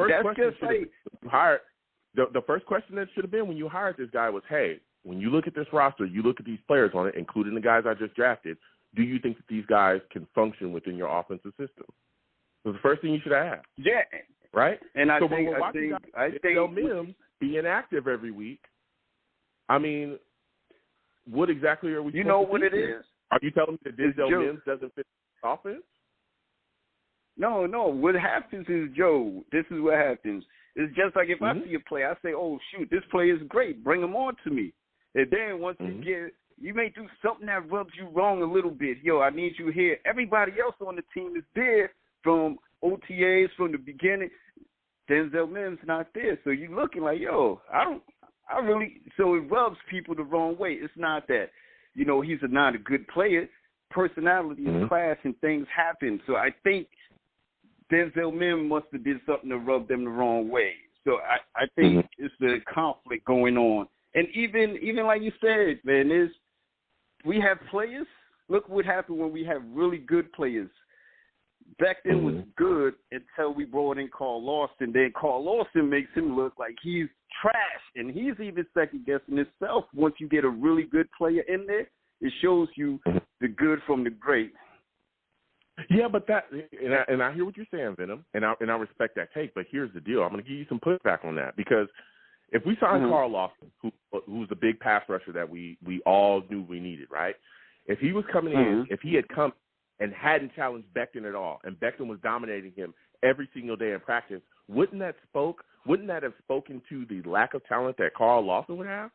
first question that should have been when you hired this guy was, hey, when you look at this roster, you look at these players on it, including the guys I just drafted, do you think that these guys can function within your offensive system? It was the first thing you should have asked. Yeah. Right? And I think Mims being active every week, I mean, what exactly are we supposed to do? You know what it is? Are you telling me that Denzel Mims doesn't fit the offense? No. What happens is, Joe, this is what happens. It's just like if I see a play, I say, oh, shoot, this play is great. Bring him on to me. And then once you may do something that rubs you wrong a little bit. Yo, I need you here. Everybody else on the team is there from OTAs from the beginning. Denzel Mims not there. So you're looking like, yo, so it rubs people the wrong way. It's not that, he's not a good player. Personality is class and things happen. So I think Denzel Mims must have did something to rub them the wrong way. So I think it's a conflict going on. And even like you said, man, we have players. Look what happened when we have really good players. Back then was good until we brought in Carl Lawson. Then Carl Lawson makes him look like he's trash, and he's even second-guessing himself. Once you get a really good player in there, it shows you the good from the great. Yeah, but and I hear what you're saying, Venom, and I respect that take. But here's the deal: I'm going to give you some pushback on that because if we signed Carl Lawson, who's the big pass rusher that we all knew we needed, right? If he was coming in, if he had come and hadn't challenged Becton at all, and Becton was dominating him every single day in practice, wouldn't that have spoken to the lack of talent that Carl Lawson would have?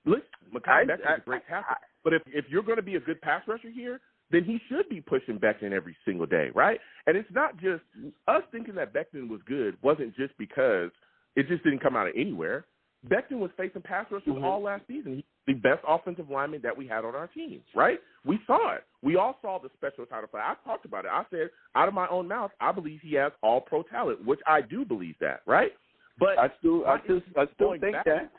Look, Mekhi Becton's a great tackle. But if you're going to be a good pass rusher here, then he should be pushing Becton every single day, right? And it's not just us thinking that Becton was good wasn't just because it just didn't come out of anywhere. Becton was facing pass rushers all last season. He's the best offensive lineman that we had on our team, right? We saw it. We all saw the special title play. I talked about it. I said, out of my own mouth, I believe he has all-pro talent, which I do believe that, right? But I still think that.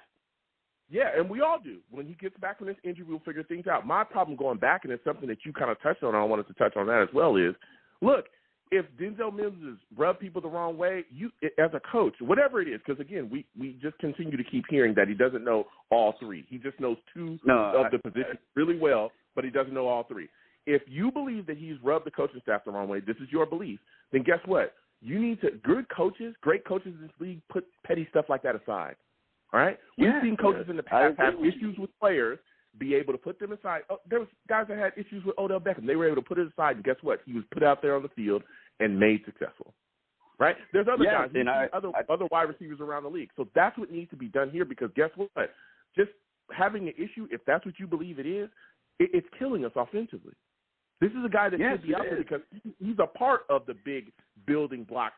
Yeah, and we all do. When he gets back from this injury, we'll figure things out. My problem going back, and it's something that you kind of touched on, and I wanted to touch on that as well, is, look, if Denzel Mims has rubbed people the wrong way, you as a coach, whatever it is, because, again, we just continue to keep hearing that he doesn't know all three. He just knows two of the positions really well, but he doesn't know all three. If you believe that he's rubbed the coaching staff the wrong way, this is your belief, then guess what? You need to – great coaches in this league put petty stuff like that aside. All right? We've seen coaches in the past have issues with players, be able to put them aside. Oh, there was guys that had issues with Odell Beckham. They were able to put it aside, and guess what? He was put out there on the field and made successful. Right? there's other guys, other wide receivers around the league. So that's what needs to be done here, because guess what? Just having an issue, if that's what you believe it is, it's killing us offensively. This is a guy that should be out there because he's a part of the big building block,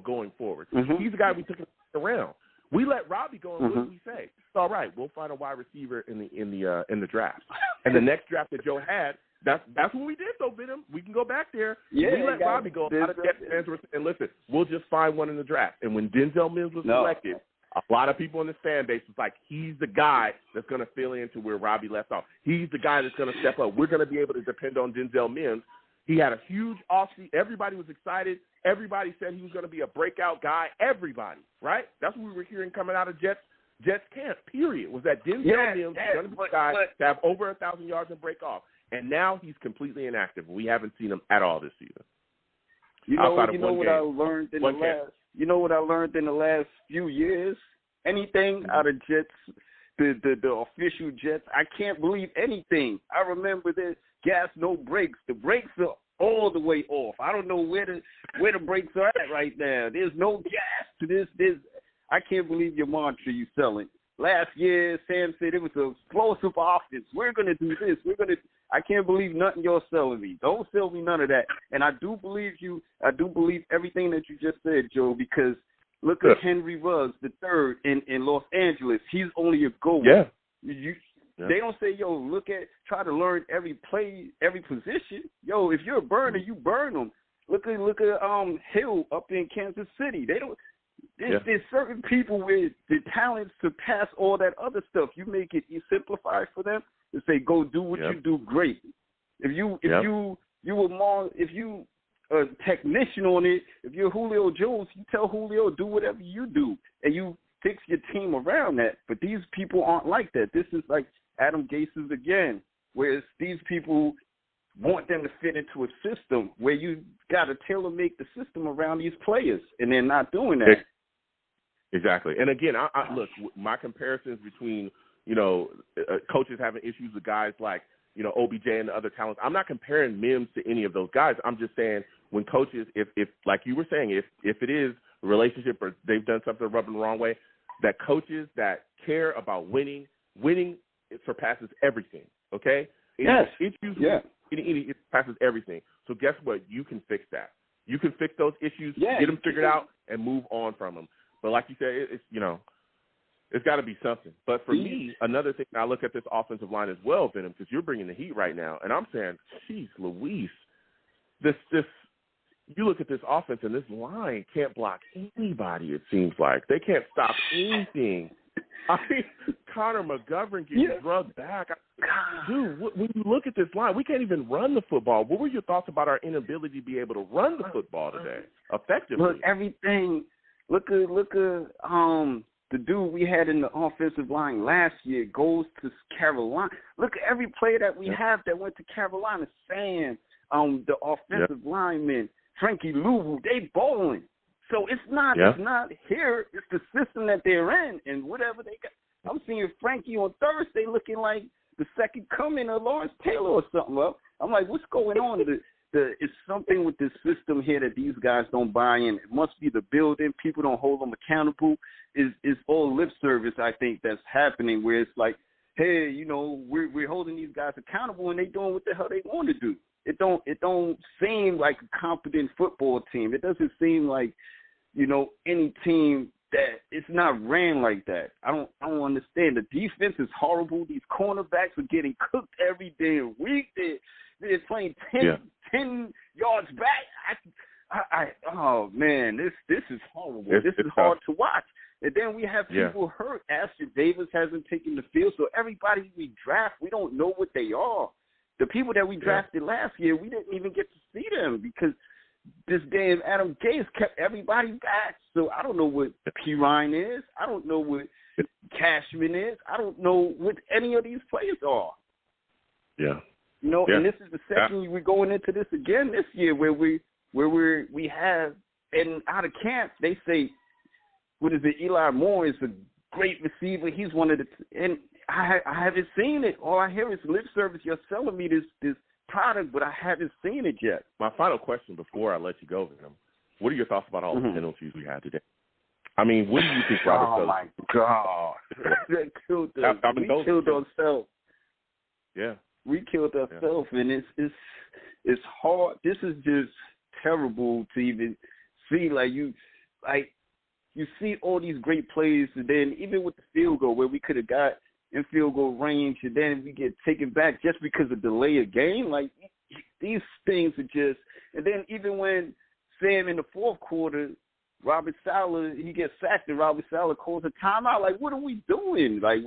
going forward. He's the guy we took around. We let Robbie go, and what did we say? It's all right. We'll find a wide receiver in the draft. And the next draft that Joe had, that's what we did, though, Venom. We can go back there. Yeah, we let Robbie go. And listen, we'll just find one in the draft. And when Denzel Mims was selected, a lot of people in this fan base was like, he's the guy that's going to fill into where Robbie left off. He's the guy that's going to step up. We're going to be able to depend on Denzel Mims. He had a huge offseason. Everybody was excited. Everybody said he was going to be a breakout guy. Everybody, right? That's what we were hearing coming out of Jets camp, period, was that Denzel Mims is going to be the guy to have over 1,000 yards and break off. And now he's completely inactive. We haven't seen him at all this season. You know what I learned in the last few years? Anything out of Jets, the official Jets, I can't believe anything. I remember the gas, no brakes. The brakes are all the way off. I don't know where the brakes are at right now. There's no gas to this. I can't believe your mantra you selling. Last year, Sam said it was an explosive offense. We're going to do this. I can't believe nothing you're selling me. Don't sell me none of that. And I do believe you. I do believe everything that you just said, Joe, because look at Henry Ruggs, the third in Los Angeles. He's only a goal. Yeah. They don't say, try to learn every play, every position. Yo, if you're a burner, you burn them. Look at Hill up in Kansas City. They don't. There's certain people with the talents to pass all that other stuff. You make it simplify for them to say, go do what you do great. If you a technician on it, if you're Julio Jones, you tell Julio do whatever you do, and you fix your team around that. But these people aren't like that. This is like Adam Gase's again, whereas these people want them to fit into a system where you got to tailor-make the system around these players, and they're not doing that. Exactly. And again, I look, my comparisons between, coaches having issues with guys like, OBJ and the other talents, I'm not comparing Mims to any of those guys. I'm just saying when coaches, if like you were saying, if it is a relationship or they've done something rubbing the wrong way, that coaches that care about winning, it surpasses everything, okay? It passes everything. So guess what? You can fix that. You can fix those issues, get them figured out, and move on from them. But like you said, it's got to be something. But for me, another thing, I look at this offensive line as well, Venom, because you're bringing the heat right now, and I'm saying, geez, Louise, this you look at this offense, and this line can't block anybody, it seems like. They can't stop anything. I mean, Connor McGovern gets drugged back. Dude, when you look at this line, we can't even run the football. What were your thoughts about our inability to be able to run the football today effectively? Look, everything. Look at the dude we had in the offensive line last year goes to Carolina. Look at every player that we have that went to Carolina. Sam, the offensive lineman, Frankie Louvu, they bowling. So it's not here. It's the system that they're in, and whatever they got. I'm seeing Frankie on Thursday looking like the second coming of Lawrence Taylor or something. Well, I'm like, what's going on? It's something with this system here that these guys don't buy in. It must be the building. People don't hold them accountable. It's all lip service, I think, that's happening, where it's like hey, you know, we're holding these guys accountable, and they doing what the hell they want to do. It don't seem like a competent football team. It doesn't seem like, you know, any team that it's not ran like that. I don't understand. The defense is horrible. These cornerbacks are getting cooked every damn week. They're playing 10 yards back. Oh man, this is horrible. This is hard to watch. And then we have people hurt. Ashton Davis hasn't taken the field, so everybody we draft, we don't know what they are. The people that we drafted last year, we didn't even get to see them because this damn Adam Gase kept everybody back. So I don't know what P. Ryan is. I don't know what Cashman is. I don't know what any of these players are. Yeah. You know, and this is the second year we're going into this again this year where we have, and out of camp, they say, what is it, Eli Moore is a great receiver. He's one of the, and I haven't seen it. All I hear is lip service. You're selling me this product, but I haven't seen it yet. My final question before I let you go, Venom, what are your thoughts about all the penalties we had today? I mean, what do you think Robert Oh, my God. We killed ourselves. Yeah. We killed ourselves, and it's hard. This is just terrible to even see. You see all these great plays, and then even with the field goal where we could have got in field goal range, and then we get taken back just because of delay of game. Like, these things are just – and then even when Sam in the fourth quarter, Robert Saleh, he gets sacked, and Robert Saleh calls a timeout. Like, what are we doing? Like,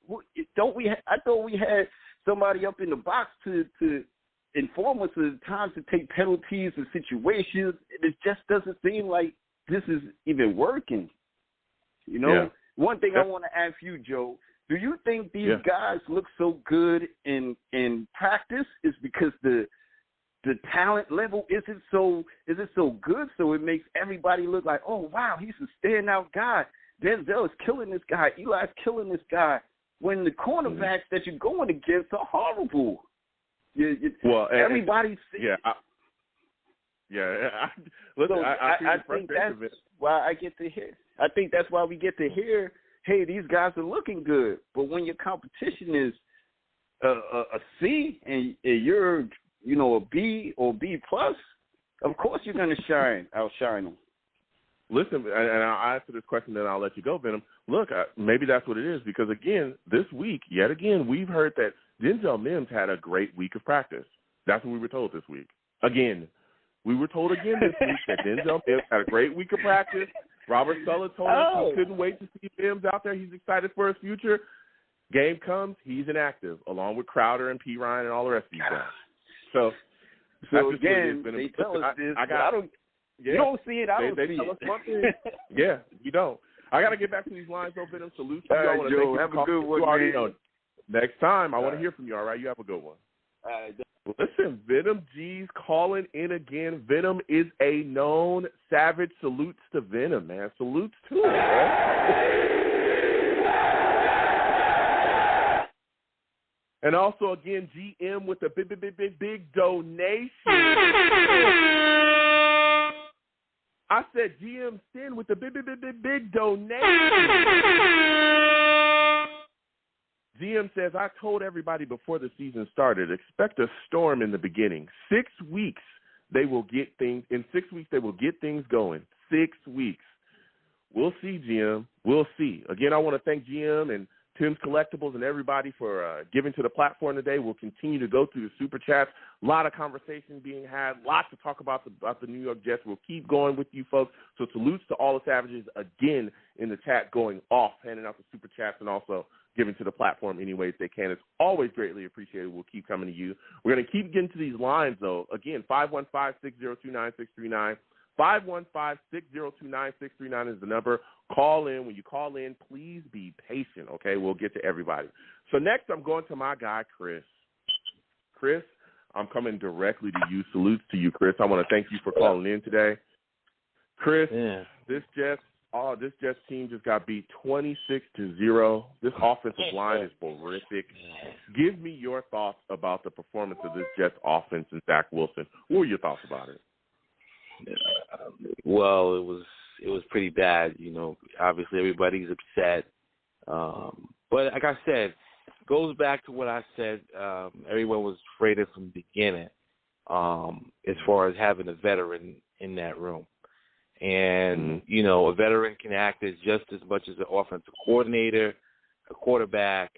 I thought we had somebody up in the box to inform us of the time to take penalties and situations. It just doesn't seem like this is even working. You know, one thing I want to ask you, Joe, do you think these guys look so good in practice is because the talent level isn't so good, so it makes everybody look like, oh wow, he's a standout guy. Denzel is killing this guy. Eli's killing this guy. When the cornerbacks that you're going against are horrible. Everybody's I think that's why I get to hear. I think that's why we get to hear, hey, these guys are looking good. But when your competition is a C and you're, you know, a B or B plus, of course you're going to outshine them. Listen, and I'll answer this question, then I'll let you go, Venom. Look, maybe that's what it is because, again, this week, yet again, we've heard that Denzel Mims had a great week of practice. That's what we were told this week. Again, we were told again this week that Denzel Mims had a great week of practice. Robert Saleh told us he couldn't wait to see Mims out there. He's excited for his future. Game comes, he's inactive, along with Crowder and P. Ryan and all the rest of these guys. So again, they tell us this. You don't see it, I don't see it. Yeah, you don't. I got to get back to these lines, though, Venom. Salute to you. All right, Joe, have a good one, man. Next time, I want to hear from you, all right? You have a good one. All right. Listen, Venom G's calling in again. Venom is a known savage. Salutes to Venom, man. Salutes to him, man. And also, again, GM with a big donation. I said GM Sin with the big donation. GM says, I told everybody before the season started, expect a storm in the beginning. 6 weeks, they will get things. In 6 weeks, they will get things going. 6 weeks. We'll see, GM. We'll see. Again, I want to thank GM and Tim's Collectibles and everybody for giving to the platform today. We'll continue to go through the Super Chats. A lot of conversation being had, lots to talk about the New York Jets. We'll keep going with you folks. So salutes to all the Savages again in the chat going off, handing out the Super Chats and also giving to the platform any ways they can. It's always greatly appreciated. We'll keep coming to you. We're going to keep getting to these lines, though. Again, 515-602-9639. 515-602-9639 is the number. Call in. When you call in, please be patient, okay? We'll get to everybody. So next I'm going to my guy, Chris. Chris, I'm coming directly to you. Salutes to you, Chris. I want to thank you for calling in today. Chris, this Jets team just got beat 26-0. This offensive line is horrific. Give me your thoughts about the performance of this Jets offense and Zach Wilson. What were your thoughts about it? Well, it was pretty bad. You know, obviously everybody's upset. But like I said, goes back to what I said. Everyone was afraid of from the beginning, as far as having a veteran in that room. And, you know, a veteran can act as just as much as an offensive coordinator, a quarterback,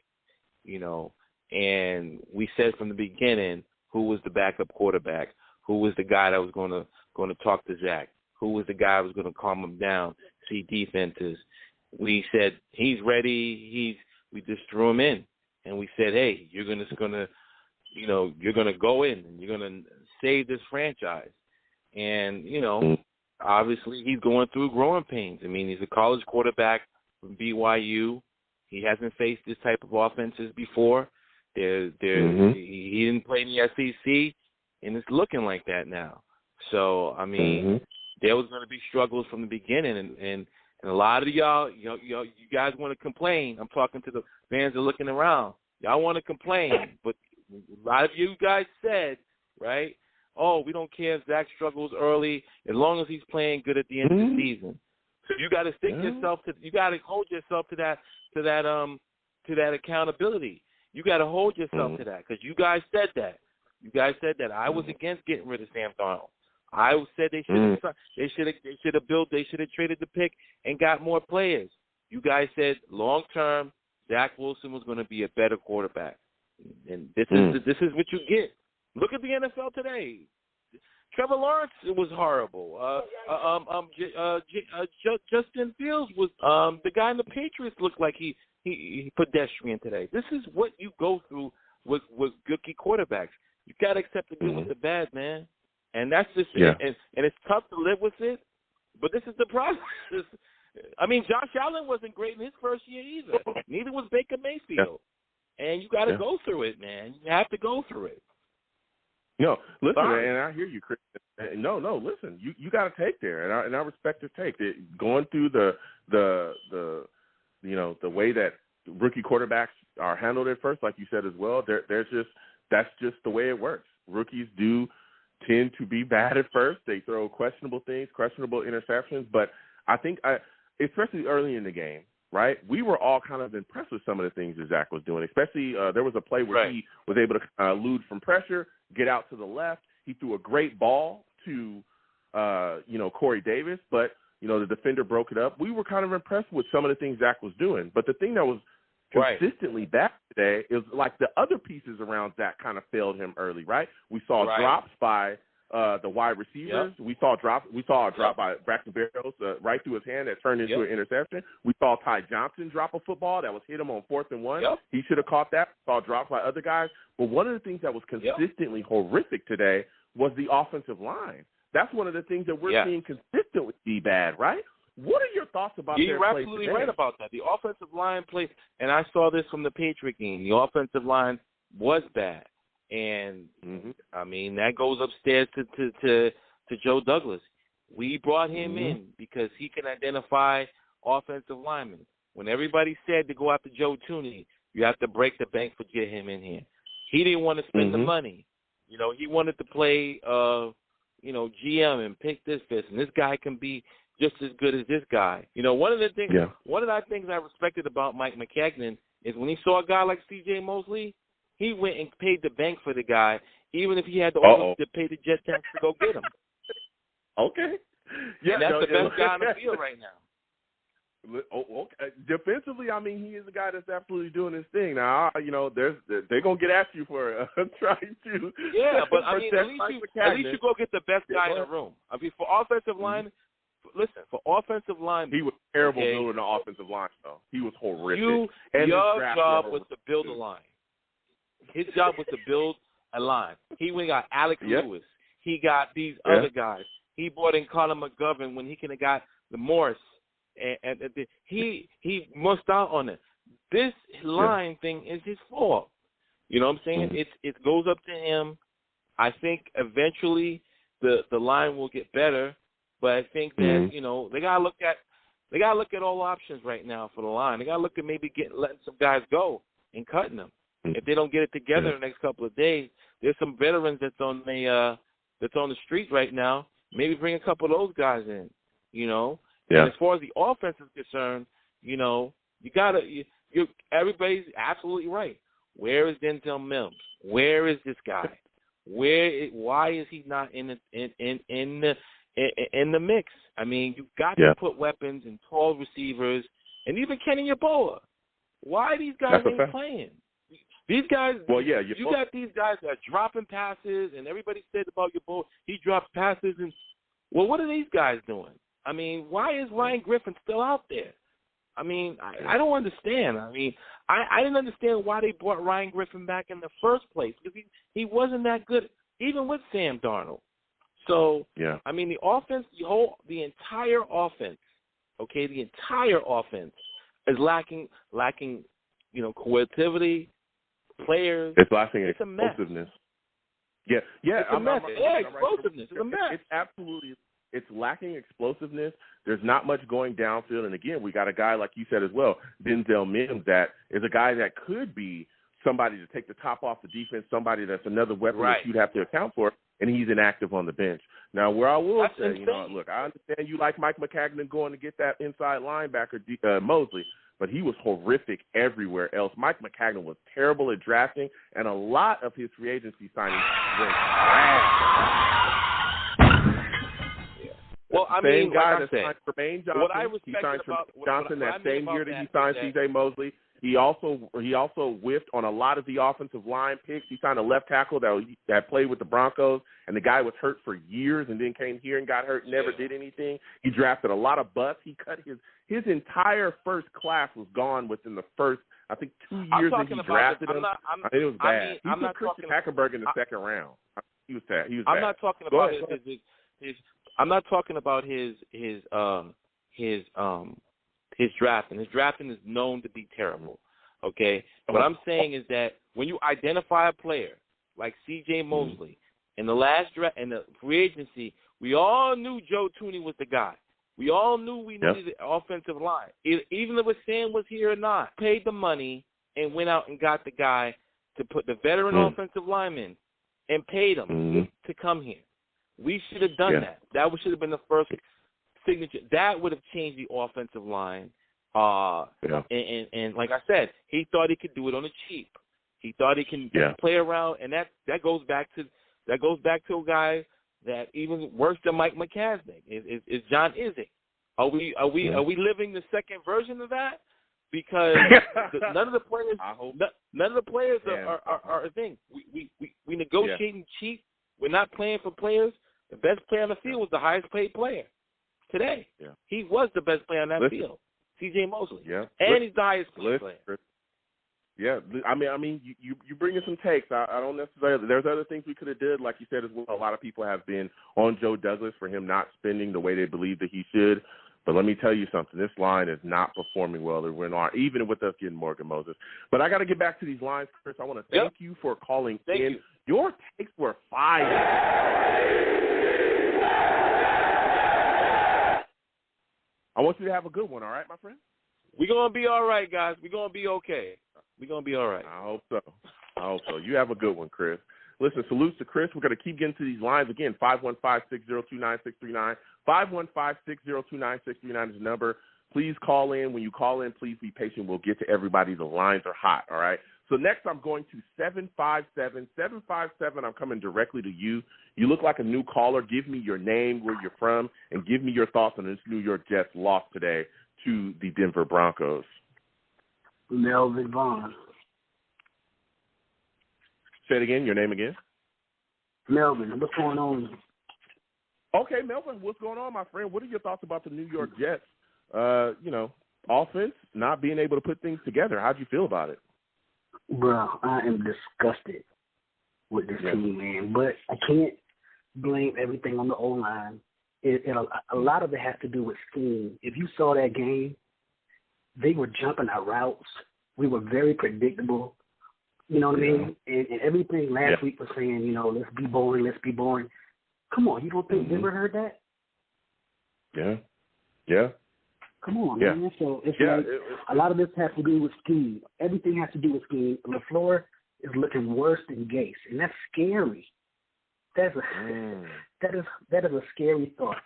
you know. And we said from the beginning who was the backup quarterback, who was the guy that was going to talk to Zach, who was the guy who was going to calm him down, see defenses. We said he's ready. We just threw him in, and we said, hey, you're going to go in and you're going to save this franchise. And, you know, obviously he's going through growing pains. I mean, he's a college quarterback from BYU. He hasn't faced this type of offenses before. He didn't play in the SEC, and it's looking like that now. So, I mean, there was going to be struggles from the beginning, and a lot of y'all, you guys want to complain. I'm talking to the fans that are looking around. Y'all want to complain, but a lot of you guys said, right, oh, we don't care if Zach struggles early as long as he's playing good at the end of the season. So you got to you got to hold yourself to that accountability. You got to hold yourself to that because you guys said that. I was against getting rid of Sam Darnold. I said they should have traded the pick and got more players. You guys said long term Zach Wilson was going to be a better quarterback, and this is what you get. Look at the NFL today. Trevor Lawrence was horrible. Justin Fields was the guy in the Patriots looked like he pedestrian today. This is what you go through with rookie quarterbacks. You got to accept the good with the bad, man. And that's just and it's tough to live with it, but this is the process. I mean, Josh Allen wasn't great in his first year either. Neither was Baker Mayfield. And you got to go through it, man. You have to go through it. No, listen, and I hear you, Chris. No, listen, you got to take there, and I respect your take. Going through the way that rookie quarterbacks are handled at first, like you said as well. That's just the way it works. Rookies do tend to be bad at first. They throw questionable things, questionable interceptions. But I think, especially early in the game, right, we were all kind of impressed with some of the things that Zach was doing. Especially there was a play where he was able to elude from pressure, get out to the left. He threw a great ball to, Corey Davis, but, the defender broke it up. We were kind of impressed with some of the things Zach was doing. But the thing that was consistently bad today is like the other pieces around Zach kind of failed him early, right? We saw drops by the wide receivers. Yep. We saw a drop by Braxton Berrios right through his hand that turned into an interception. We saw Ty Johnson drop a football that was hit him on 4th and 1. Yep. He should have caught that. Saw drops by other guys. But one of the things that was consistently horrific today was the offensive line. That's one of the things that we're seeing consistently be bad, right? What are your thoughts about their play today? You're absolutely right about that. The offensive line play, and I saw this from the Patriot game. The offensive line was bad, and I mean that goes upstairs to Joe Douglas. We brought him in because he can identify offensive linemen. When everybody said to go after Joe Tooney, you have to break the bank for get him in here. He didn't want to spend the money. He wanted to play, GM and pick this, and this guy can be just as good as this guy. One of the things I respected about Mike McCagnon is when he saw a guy like C.J. Mosley, he went and paid the bank for the guy, even if he had to pay the jet tax to go get him. Okay. Yeah, and that's the best guy on the field right now. Okay. Defensively, I mean, he is a guy that's absolutely doing his thing. Now, they're gonna get at you for trying to. Yeah, but I mean, at least you go get the best guy in the room. I mean, for offensive line. Listen, for offensive line, he was terrible building the offensive line, though. He was horrific. Your job was to build a line. His job was to build a line. He went and got Alex Lewis. He got these other guys. He brought in Connor McGovern when he could have got the Morris. And he missed out on it. This line thing is his fault. You know what I'm saying? It goes up to him. I think eventually the line will get better. But I think that they gotta look at all options right now for the line. They gotta look at maybe letting some guys go and cutting them. If they don't get it together in the next couple of days, there's some veterans that's on the street right now. Maybe bring a couple of those guys in. And as far as the offense is concerned, you gotta everybody's absolutely right. Where is Denzel Mims? Where is this guy? Why is he not in the mix? I mean, you've got to put weapons and tall receivers, and even Kenny Yeboah. Why these guys ain't playing? These guys. Well, yeah, you got these guys that are dropping passes, and everybody said about Yeboah, he drops passes, and well, what are these guys doing? I mean, why is Ryan Griffin still out there? I mean, I don't understand. I mean, I didn't understand why they brought Ryan Griffin back in the first place, because he wasn't that good, even with Sam Darnold. So, I mean, the offense, the entire offense, the entire offense is lacking, creativity, players. It's lacking it's explosiveness. It's a mess. Explosiveness. It's a mess. It's absolutely. It's lacking explosiveness. There's not much going downfield. And, again, we got a guy, like you said as well, Denzel Mims, that is a guy that could be somebody to take the top off the defense, somebody that's another weapon that you'd have to account for, and he's inactive on the bench. Now, where I will say, look, I understand you like Mike McCagnon going to get that inside linebacker, Mosley, but he was horrific everywhere else. Mike McCagnon was terrible at drafting, and a lot of his free agency signings went trash. Well, I mean, guy like I said, signed Jermaine Johnson. What I respected he signed about Johnson that same year that he signed C.J. Mosley. He also whiffed on a lot of the offensive line picks. He signed a left tackle that played with the Broncos, and the guy was hurt for years and then came here and got hurt, never did anything. He drafted a lot of busts. He cut his entire first class was gone within the first, I think, 2 years that he drafted him. It was bad. He took Christian Hackenberg in the second round. He was bad. I'm not talking about his I'm not talking about his drafting. His drafting is known to be terrible. Okay? What I'm saying is that when you identify a player like C.J. Mosley in the last draft in the free agency, we all knew Joe Tooney was the guy. We all knew we needed an offensive line. Even if Sam was here or not, paid the money and went out and got the guy to put the veteran offensive lineman and paid him to come here. We should have done that. That should have been the first signature. That would have changed the offensive line. And like I said, he thought he could do it on the cheap. He thought he can play around, and that goes back to a guy that even worse than Mike McCasnick is John Izzy. Are we living the second version of that? Because none of the players are a thing. We negotiating cheap. We're not playing for players. The best player on the field was the highest paid player today. Yeah. He was the best player on that field, C.J. Mosley. Yeah. And he's the highest paid player. Yeah, I mean, you bring in some takes. I don't necessarily. There's other things we could have did, like you said as well. A lot of people have been on Joe Douglas for him not spending the way they believe that he should. But let me tell you something. This line is not performing well. Even with us getting Morgan Moses. But I got to get back to these lines, Chris. I want to thank you for calling in. Your takes were fire. I want you to have a good one, all right, my friend? We're going to be all right, guys. We're going to be okay. We're going to be all right. I hope so. You have a good one, Chris. Listen, salutes to Chris. We're going to keep getting to these lines. Again, 515-602-9639. 515-602-9639 is the number. Please call in. When you call in, please be patient. We'll get to everybody. The lines are hot, all right? So next I'm going to 757. 757, I'm coming directly to you. You look like a new caller. Give me your name, where you're from, and give me your thoughts on this New York Jets loss today to the Denver Broncos. Melvin Vaughn. Say it again. Your name again? Melvin. What's going on? Okay, Melvin, what's going on, my friend? What are your thoughts about the New York Jets, offense not being able to put things together? How'd you feel about it? Bro, I am disgusted with this team, man. But I can't blame everything on the O-line. A lot of it has to do with scheme. If you saw that game, they were jumping our routes. We were very predictable. You know what I mean? And everything last week was saying, let's be boring. Come on, you don't think Denver heard that? Yeah. Come on, man. So it's a lot of this has to do with scheme. Everything has to do with scheme. LaFleur is looking worse than Gase, and that's scary. That is a scary thought.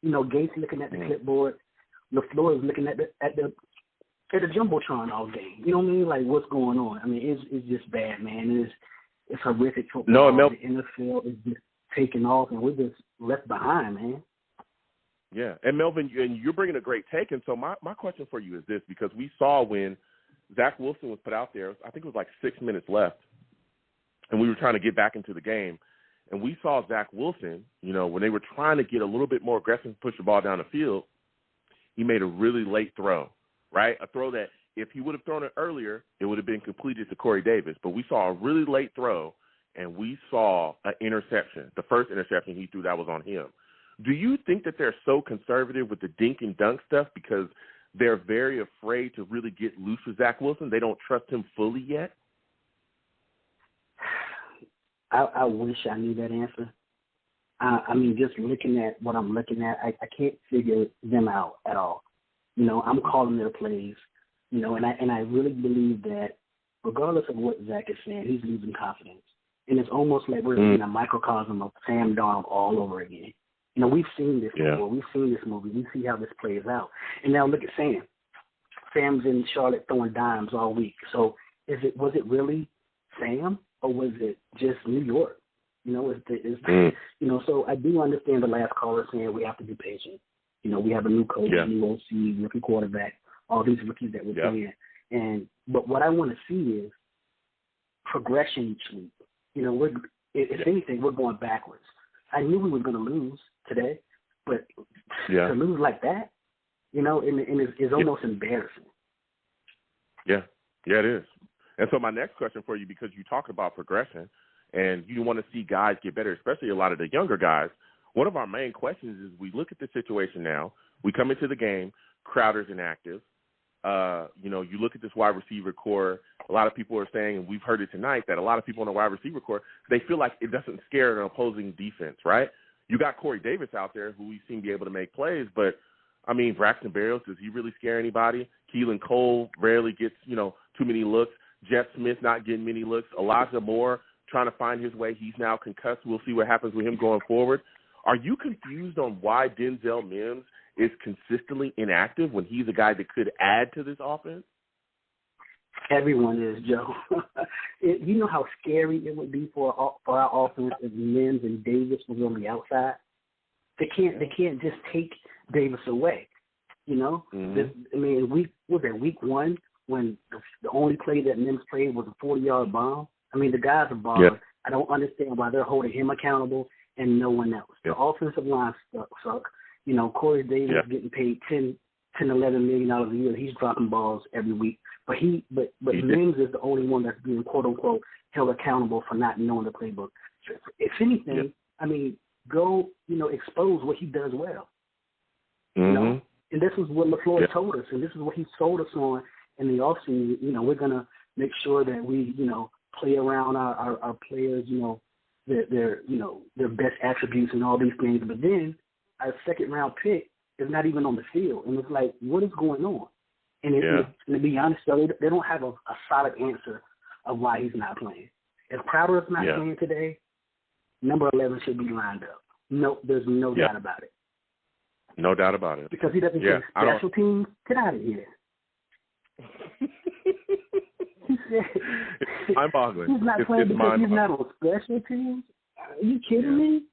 Gase looking at the clipboard. LaFleur is looking at the at the Jumbotron all game. You know what I mean? Like, what's going on? I mean, it's just bad, man. It's horrific football. The NFL is just taking off, and we're just left behind, man. Yeah, and Melvin, you're bringing a great take, and so my question for you is this, because we saw when Zach Wilson was put out there, I think it was like 6 minutes left, and we were trying to get back into the game, and we saw Zach Wilson, you know, when they were trying to get a little bit more aggressive and push the ball down the field, he made a really late throw, right? A throw that if he would have thrown it earlier, it would have been completed to Corey Davis, but we saw a really late throw, and we saw an interception. The first interception he threw, that was on him. Do you think that they're so conservative with the dink and dunk stuff because they're very afraid to really get loose with Zach Wilson? They don't trust him fully yet? I wish I knew that answer. I mean, just looking at what I'm looking at, I can't figure them out at all. You know, I'm calling their plays, you know, and I really believe that regardless of what Zach is saying, he's losing confidence. And it's almost like we're in a microcosm of Sam Darnold all over again. You know, we've seen this before. We've seen this movie. We see how this plays out. And now look at Sam. Sam's in Charlotte throwing dimes all week. So was it really Sam or was it just New York? You know, you know, so I do understand the last caller saying we have to be patient. You know, we have a new coach, new OC, rookie quarterback, all these rookies that we're playing. But what I want to see is progression each week. You know, if anything, we're going backwards. I knew we were going to lose today, but to lose like that, you know, and it's almost embarrassing. Yeah, it is. And so my next question for you, because you talk about progression and you want to see guys get better, especially a lot of the younger guys, one of our main questions is we look at the situation now, we come into the game, Crowder's inactive. You know, you look at this wide receiver core, a lot of people are saying, and we've heard it tonight, that a lot of people in the wide receiver core, they feel like it doesn't scare an opposing defense, right? You got Corey Davis out there who we seem to be able to make plays, but, I mean, Braxton Berrios, does he really scare anybody? Keelan Cole rarely gets, you know, too many looks. Jeff Smith not getting many looks. Elijah Moore trying to find his way. He's now concussed. We'll see what happens with him going forward. Are you confused on why Denzel Mims is consistently inactive when he's a guy that could add to this offense? Everyone is, Joe. You know how scary it would be for our offense if Mims and Davis was on the outside? They can't just take Davis away, you know? I mean, week 1 when the only play that Mims played was a 40-yard bomb? I mean, the guy's a baller. I don't understand why they're holding him accountable and no one else. The offensive line suck. You know, Corey Davis getting paid $10, $11 million a year. He's dropping balls every week. But Mims is the only one that's being, quote unquote, held accountable for not knowing the playbook. If anything, I mean, go, you know, expose what he does well. You know? And this is what LaFleur told us, and this is what he sold us on in the offseason. You know, we're gonna make sure that we, you know, play around our players, you know, their best attributes and all these things. But then our second-round pick is not even on the field. And it's like, what is going on? And, and to be honest, they don't have a solid answer of why he's not playing. If Crowder is not playing today, number 11 should be lined up. No, there's no doubt about it. No doubt about it. Because he doesn't play special teams. Get out of here. It's mind-boggling. He's not playing because he's not on special teams. Are you kidding me?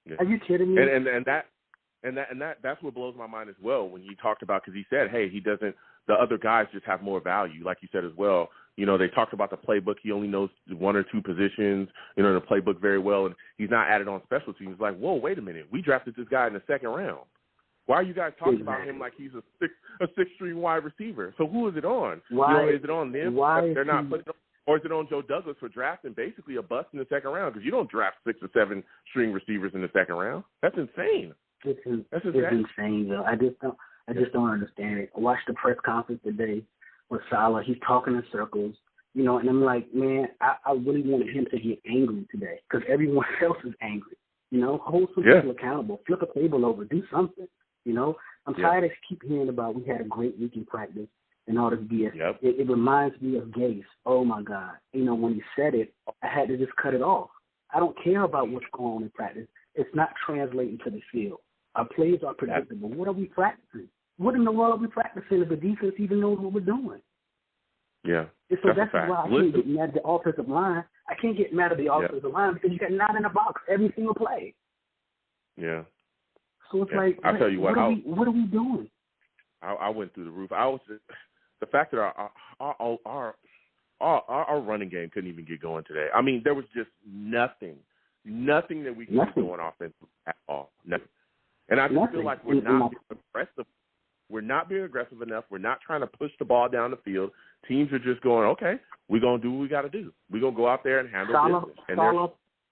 Yeah. Are you kidding me? And that's what blows my mind as well when you talked about, because he said, hey, he doesn't. The other guys just have more value, like you said as well. You know, they talked about the playbook. He only knows 1 or 2 positions, you know, the playbook very well, and he's not added on special teams. Like, whoa, wait a minute. We drafted this guy in the 2nd round. Why are you guys talking about him like he's a six-string wide receiver? So who is it on? Why, you know, is it on them? Why they're not putting, or is it on Joe Douglas for drafting basically a bust in the 2nd round? Because you don't draft 6 or 7 string receivers in the 2nd round. That's insane. It's insane, though. I just don't understand it. I watched the press conference today with Salah. He's talking in circles, you know, and I'm like, man, I really wanted him to get angry today because everyone else is angry. You know, hold some people accountable. Flip a table over. Do something. You know, I'm tired of keep hearing about we had a great week in practice and all this BS. It reminds me of Gase. Oh, my God. You know, when he said it, I had to just cut it off. I don't care about what's going on in practice. It's not translating to the field. Our plays are predictable. What are we practicing? what in the world are we practicing if the defense even knows what we're doing? Yeah. And so that's why I can't get mad at the offensive line. I can't get mad at the offensive line because you got 9 in the box every single play. Yeah. So it's like, I'll tell you what are we doing? I went through the roof. The fact that our running game couldn't even get going today. I mean, there was just nothing that we could do on offense at all. Nothing. And I just feel like we're not being aggressive. We're not being aggressive enough. We're not trying to push the ball down the field. Teams are just going, okay, we're going to do what we got to do. We're going to go out there and handle business.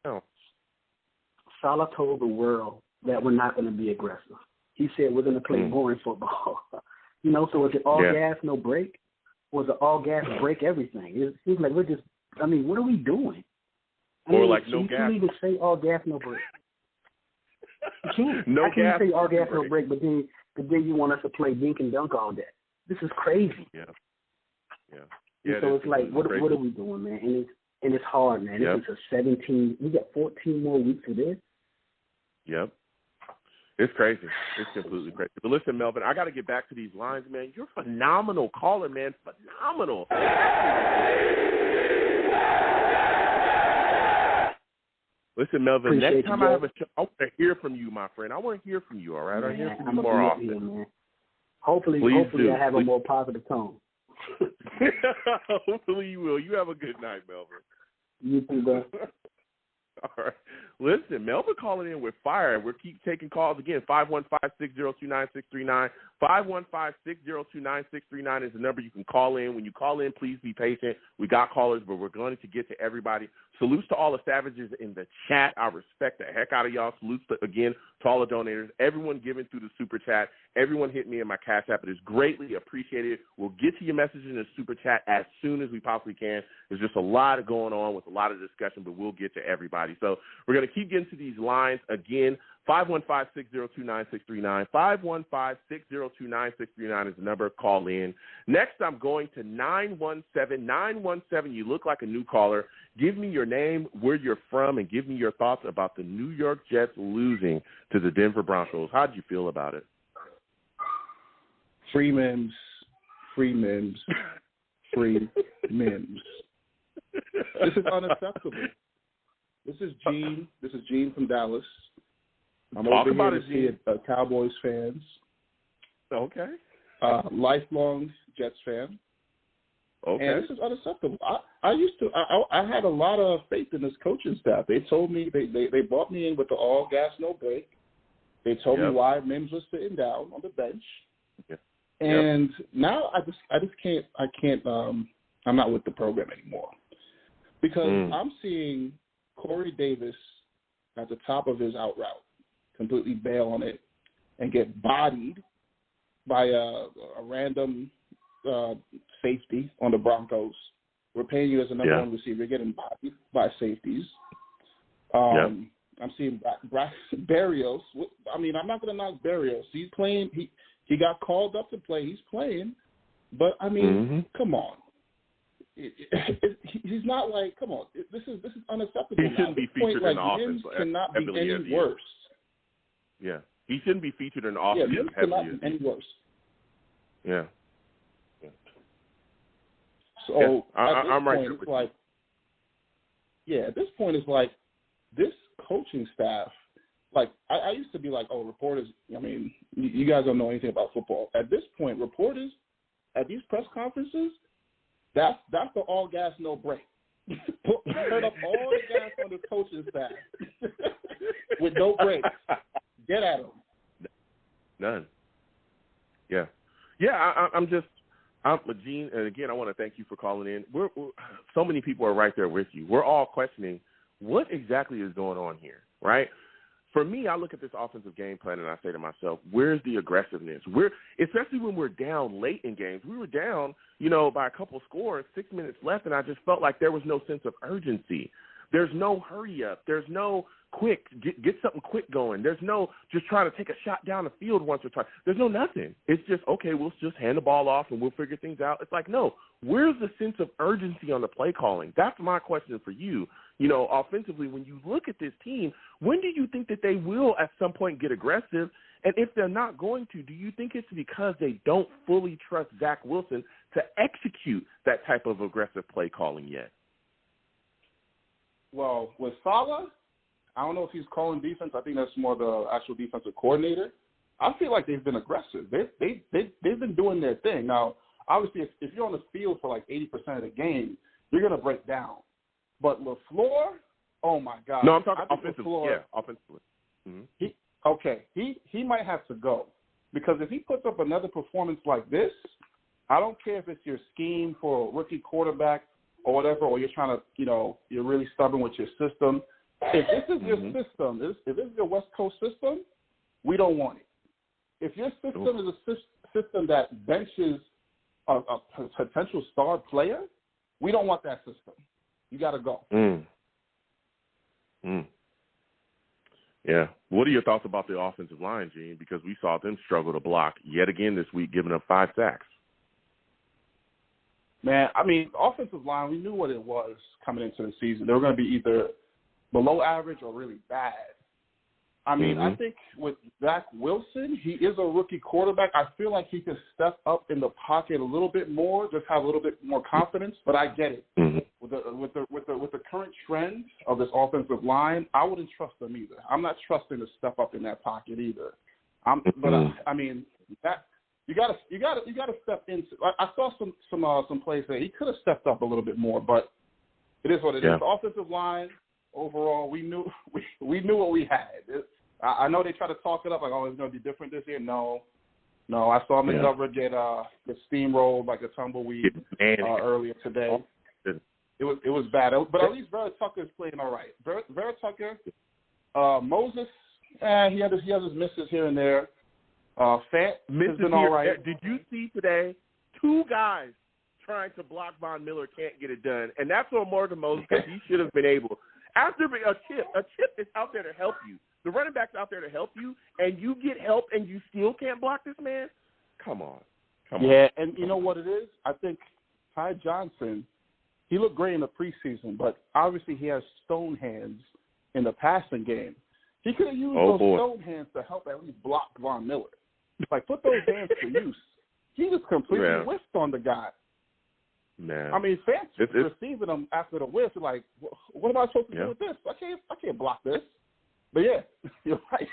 And Saleh told the world that we're not going to be aggressive. He said we're going to play boring football. So is it all gas, no break? Or is it all gas, break everything? It seems like we're just, what are we doing? No gas. You can't even say all gas, no break. You can't. No I can't gas, say all gas, no break, but then you want us to play dink and dunk all day. This is crazy. Yeah. So it's like, what are we doing, man? And it's hard, man. This is a 17. We got 14 more weeks of this. Yep. It's crazy. It's completely crazy. But listen, Melvin, I got to get back to these lines, man. You're a phenomenal caller, man. Phenomenal. Listen, Melvin, next time I have a show, I want to hear from you, my friend. I want to hear from you, all right? I want to hear from you more often. Here, man. Hopefully I have a more positive tone. Hopefully you will. You have a good night, Melvin. You too, bro. All right. Listen, Melvin calling in with fire. We'll keep taking calls again. 515-602-9639. 515-602-9639 is the number you can call in. When you call in, please be patient. We got callers, but we're going to get to everybody. Salutes to all the savages in the chat. I respect the heck out of y'all. Salutes again to all the donators. Everyone giving through the super chat. Everyone hit me in my Cash App. It is greatly appreciated. We'll get to your messages in the super chat as soon as we possibly can. There's just a lot going on with a lot of discussion, but we'll get to everybody. So we're going to keep getting to these lines again. 515-602-9639. 515-602-9639 is the number. Call in. Next, I'm going to 917. 917, you look like a new caller. Give me your name, where you're from, and give me your thoughts about the New York Jets losing to the Denver Broncos. How'd you feel about it? Free Mims. Free Mims. Free Mims. This is unacceptable. This is Gene. This is Gene from Dallas. I'm over here to see Cowboys fans. Okay. Lifelong Jets fan. Okay. And this is unacceptable. I had a lot of faith in this coaching staff. They told me they brought me in with the all gas, no break. They told me why Mims was sitting down on the bench. Yep. And now I just can't I'm not with the program anymore. Because I'm seeing Corey Davis at the top of his out route completely bail on it and get bodied by a random safety on the Broncos. We're paying you as a number one receiver. You're getting bodied by safeties. I'm seeing Berrios. I mean, I'm not going to knock Berrios. He's playing. He got called up to play. He's playing. But, I mean, come on. He's not like, come on. This is unacceptable. He shouldn't be featured in the offense. Cannot be any worse. Yeah. He shouldn't be featured in the offense. Yeah, cannot be any worse. Yeah. So I'm right there with you. At this point, it's like this coaching staff, like I used to be like, oh, reporters, I mean, you guys don't know anything about football. At this point, reporters at these press conferences, that's the all gas, no break. Turn up all the gas on the coaching staff with no breaks. Get at them. None. Yeah. I'm Gene, and again, I want to thank you for calling in. We're so many people are right there with you. We're all questioning what exactly is going on here, right? For me, I look at this offensive game plan and I say to myself, where's the aggressiveness? Especially when we're down late in games. We were down, by a couple scores, 6 minutes left, and I just felt like there was no sense of urgency. There's no hurry up. There's no quick, get something quick going. There's no just trying to take a shot down the field once or twice. There's no nothing. It's just, okay, we'll just hand the ball off and we'll figure things out. It's like, no, where's the sense of urgency on the play calling? That's my question for you. Offensively, when you look at this team, when do you think that they will at some point get aggressive And if they're not going to, do you think it's because they don't fully trust Zach Wilson to execute that type of aggressive play calling yet? Well, with Saleh, I don't know if he's calling defense. I think that's more the actual defensive coordinator. I feel like they've been aggressive. They've been doing their thing. Now, obviously, if you're on the field for like 80% of the game, you're going to break down. But LaFleur, oh, my God. No, I'm talking offensively. Yeah, offensively. Mm-hmm. He might have to go. Because if he puts up another performance like this, I don't care if it's your scheme for a rookie quarterback or whatever, or you're trying to, you're really stubborn with your system. If this is your system, if this is your West Coast system, we don't want it. If your system is a system that benches a potential star player, we don't want that system. You got to go. Yeah. What are your thoughts about the offensive line, Gene? Because we saw them struggle to block yet again this week, giving up 5 sacks. Man, I mean, offensive line, we knew what it was coming into the season. They were going to be either below average or really bad. I mean, I think with Zach Wilson, he is a rookie quarterback. I feel like he can step up in the pocket a little bit more, just have a little bit more confidence. But I get it. With the current trend of this offensive line, I wouldn't trust them either. I'm not trusting to step up in that pocket either. I mean, that you got to step into. I saw some plays there. He could have stepped up a little bit more, but it is what it is. The offensive line. Overall, we knew what we had. I know they try to talk it up like, oh, it's going to be different this year. No. I saw McGovern get steamrolled like a tumbleweed earlier today. It was bad, but at least Vera Tucker's playing all right. Vera Tucker, Moses, he has his misses here and there. Fant has been all right. Did you see today 2 guys trying to block Von Miller can't get it done, and that's on Morgan Moses because he should have been able. After a chip is out there to help you. The running back's out there to help you, and you get help, and you still can't block this man? Come on. Yeah, and you know what it is? I think Ty Johnson, he looked great in the preseason, but obviously he has stone hands in the passing game. He could have used those stone hands to help at least block Von Miller. Like, put those hands to use. He just completely whiffed on the guy. Man. I mean, fans receiving them after the whiff, like, what am I supposed to do with this? I can't block this. But yeah, you're right.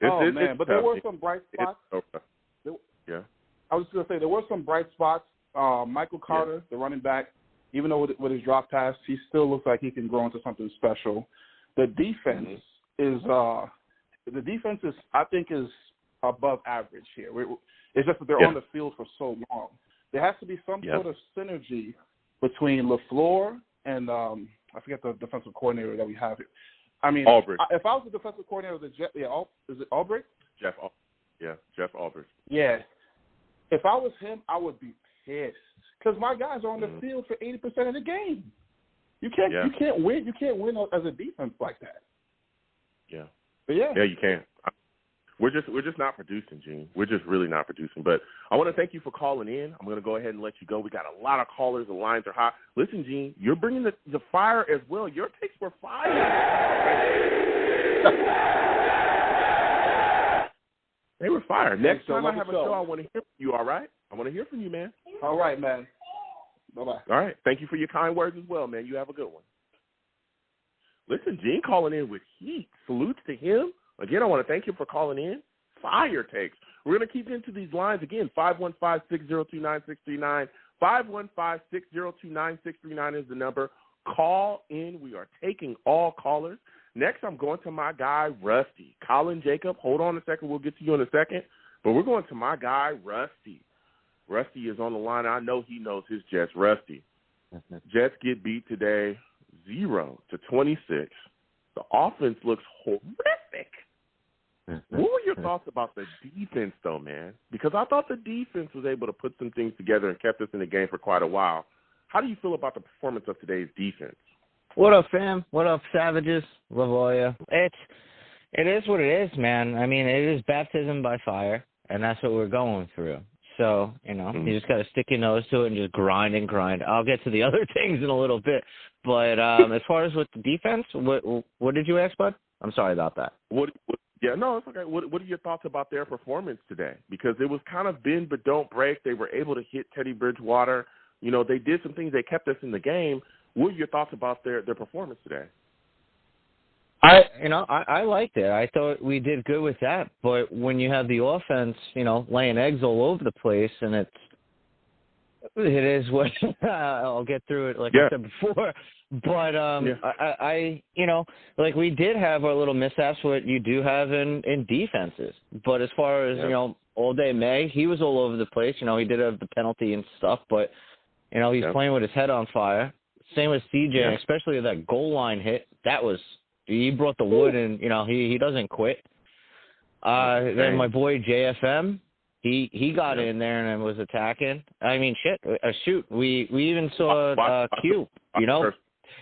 Man, but there were some bright spots. I was just gonna say there were some bright spots. Michael Carter, the running back, even though with his drop pass, he still looks like he can grow into something special. The defense is I think is above average here. It's just that they're on the field for so long. There has to be some sort of synergy between LaFleur and I forget the defensive coordinator that we have here. I mean, Albrecht. If I was the defensive coordinator of the Jets, is it Albrecht? Jeff Albrecht. Yeah. If I was him, I would be pissed because my guys are on the field for 80% of the game. You can't win. You can't win as a defense like that. Yeah. But yeah, you can't. We're just not producing, Gene. We're just really not producing. But I want to thank you for calling in. I'm going to go ahead and let you go. We got a lot of callers. The lines are hot. Listen, Gene, you're bringing the fire as well. Your takes were fire. They were fire. Next time I have a show, I want to hear from you, all right? I want to hear from you, man. All right, man. Bye-bye. All right. Thank you for your kind words as well, man. You have a good one. Listen, Gene calling in with heat. Salutes to him. Again, I want to thank you for calling in. Fire takes. We're going to keep into these lines again. 515-602-9639. 515-602-9639 is the number. Call in. We are taking all callers. Next, I'm going to my guy, Rusty. Colin Jacob, hold on a second. We'll get to you in a second. But we're going to my guy, Rusty. Rusty is on the line. I know he knows his Jets. Rusty. Jets get beat today 0-26. The offense looks horrific. What were your thoughts about the defense, though, man? Because I thought the defense was able to put some things together and kept us in the game for quite a while. How do you feel about the performance of today's defense? What up, fam? What up, Savages? Lavoya. It is what it is, man. I mean, it is baptism by fire, and that's what we're going through. So, you just got to stick your nose to it and just grind and grind. I'll get to the other things in a little bit. But as far as with the defense, what did you ask, bud? I'm sorry about that. What Yeah, no, it's okay. What are your thoughts about their performance today? Because it was kind of bend but don't break. They were able to hit Teddy Bridgewater. You know, they did some things. They kept us in the game. What are your thoughts about their performance today? I liked it. I thought we did good with that. But when you have the offense, laying eggs all over the place, and it is what I'll get through it like I said before. But like we did have our little mishaps, what you do have in defenses. But as far as all day May, he was all over the place. He did have the penalty and stuff, but he's playing with his head on fire. Same with CJ, especially that goal line hit. That was he brought the wood, and he doesn't quit. Then my boy JFM. He got in there and was attacking. I mean, shoot. We even saw Q.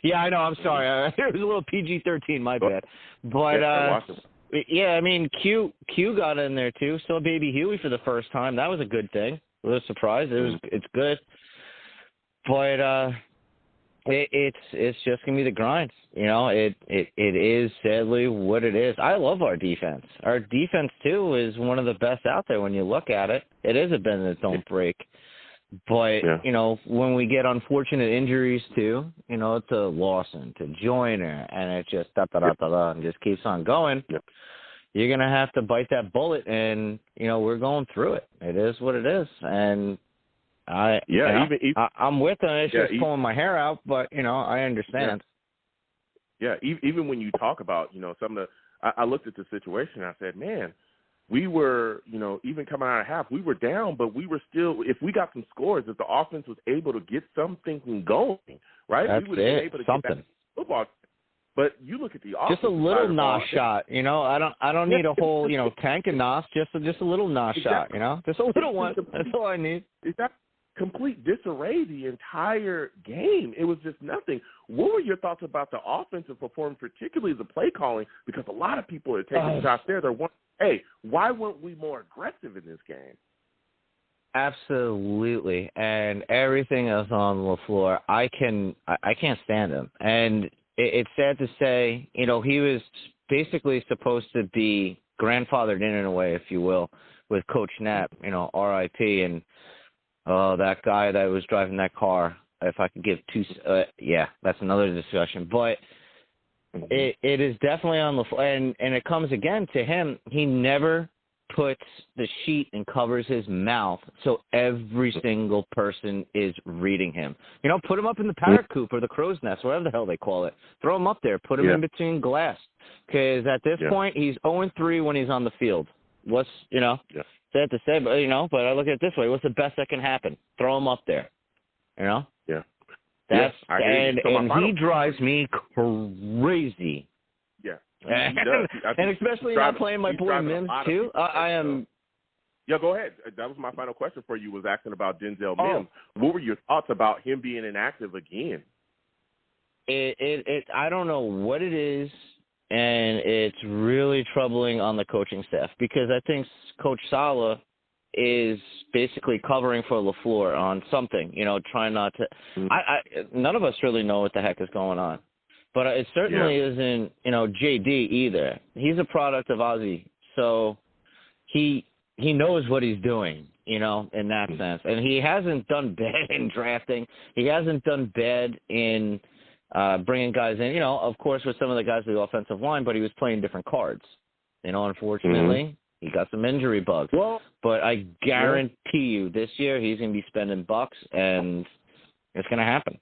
Yeah, I know. I'm sorry. It was a little PG-13. My bad. But I mean, Q got in there too. Saw Baby Huey for the first time. That was a good thing. It was a surprise. It's good. But it's just gonna be the grind. It is sadly what it is. I love our defense. Our defense too is one of the best out there when you look at it. It is a bend that don't break. But when we get unfortunate injuries too, to Lawson, to Joyner, and it just and just keeps on going. You're gonna have to bite that bullet, and we're going through it. It is what it is, and I'm with them. It's just pulling my hair out, but I understand. Yeah, even when you talk about some of the, I looked at the situation and I said, man, we were even coming out of half, we were down, but we were still. If we got some scores, if the offense was able to get something going, right? That's we would have been able to something. Get back to football. But you look at the offense. Just a little nos shot, I don't need a whole tank and nos. Just a little nos shot, just a little one. That's all I need. Is that complete disarray the entire game? It was just nothing. What were your thoughts about the offensive performance, particularly the play calling? Because a lot of people are taking shots there. They're wondering, hey, why weren't we more aggressive in this game? Absolutely, and everything else on LaFleur, I can't stand him, and it's sad to say, he was basically supposed to be grandfathered in a way, if you will, with Coach Knapp, R.I.P. and that guy that was driving that car. If I could give two, that's another discussion. But it is definitely on LaFleur, and it comes again to him. He never puts the sheet and covers his mouth so every single person is reading him. Put him up in the parrot coop or the crow's nest, whatever the hell they call it. Throw him up there. Put him in between glass. Because at this point, he's 0-3 when he's on the field. What's, sad to say, but, but I look at it this way. What's the best that can happen? Throw him up there. Yeah. That's and he drives me crazy. Yeah. And especially not playing my boy Mims, too. I am. Yeah, go ahead. That was my final question for you, was asking about Denzel Mims. What were your thoughts about him being inactive again? I don't know what it is, and it's really troubling on the coaching staff because I think Coach Saleh is basically covering for LaFleur on something, trying not to none of us really know what the heck is going on. But it certainly isn't, JD either. He's a product of Ozzie. So he knows what he's doing, in that sense. And he hasn't done bad in drafting. He hasn't done bad in bringing guys in, of course, with some of the guys with the offensive line, but he was playing different cards. Unfortunately, he got some injury bugs. Well, but I guarantee you this year he's going to be spending bucks, and it's going to happen.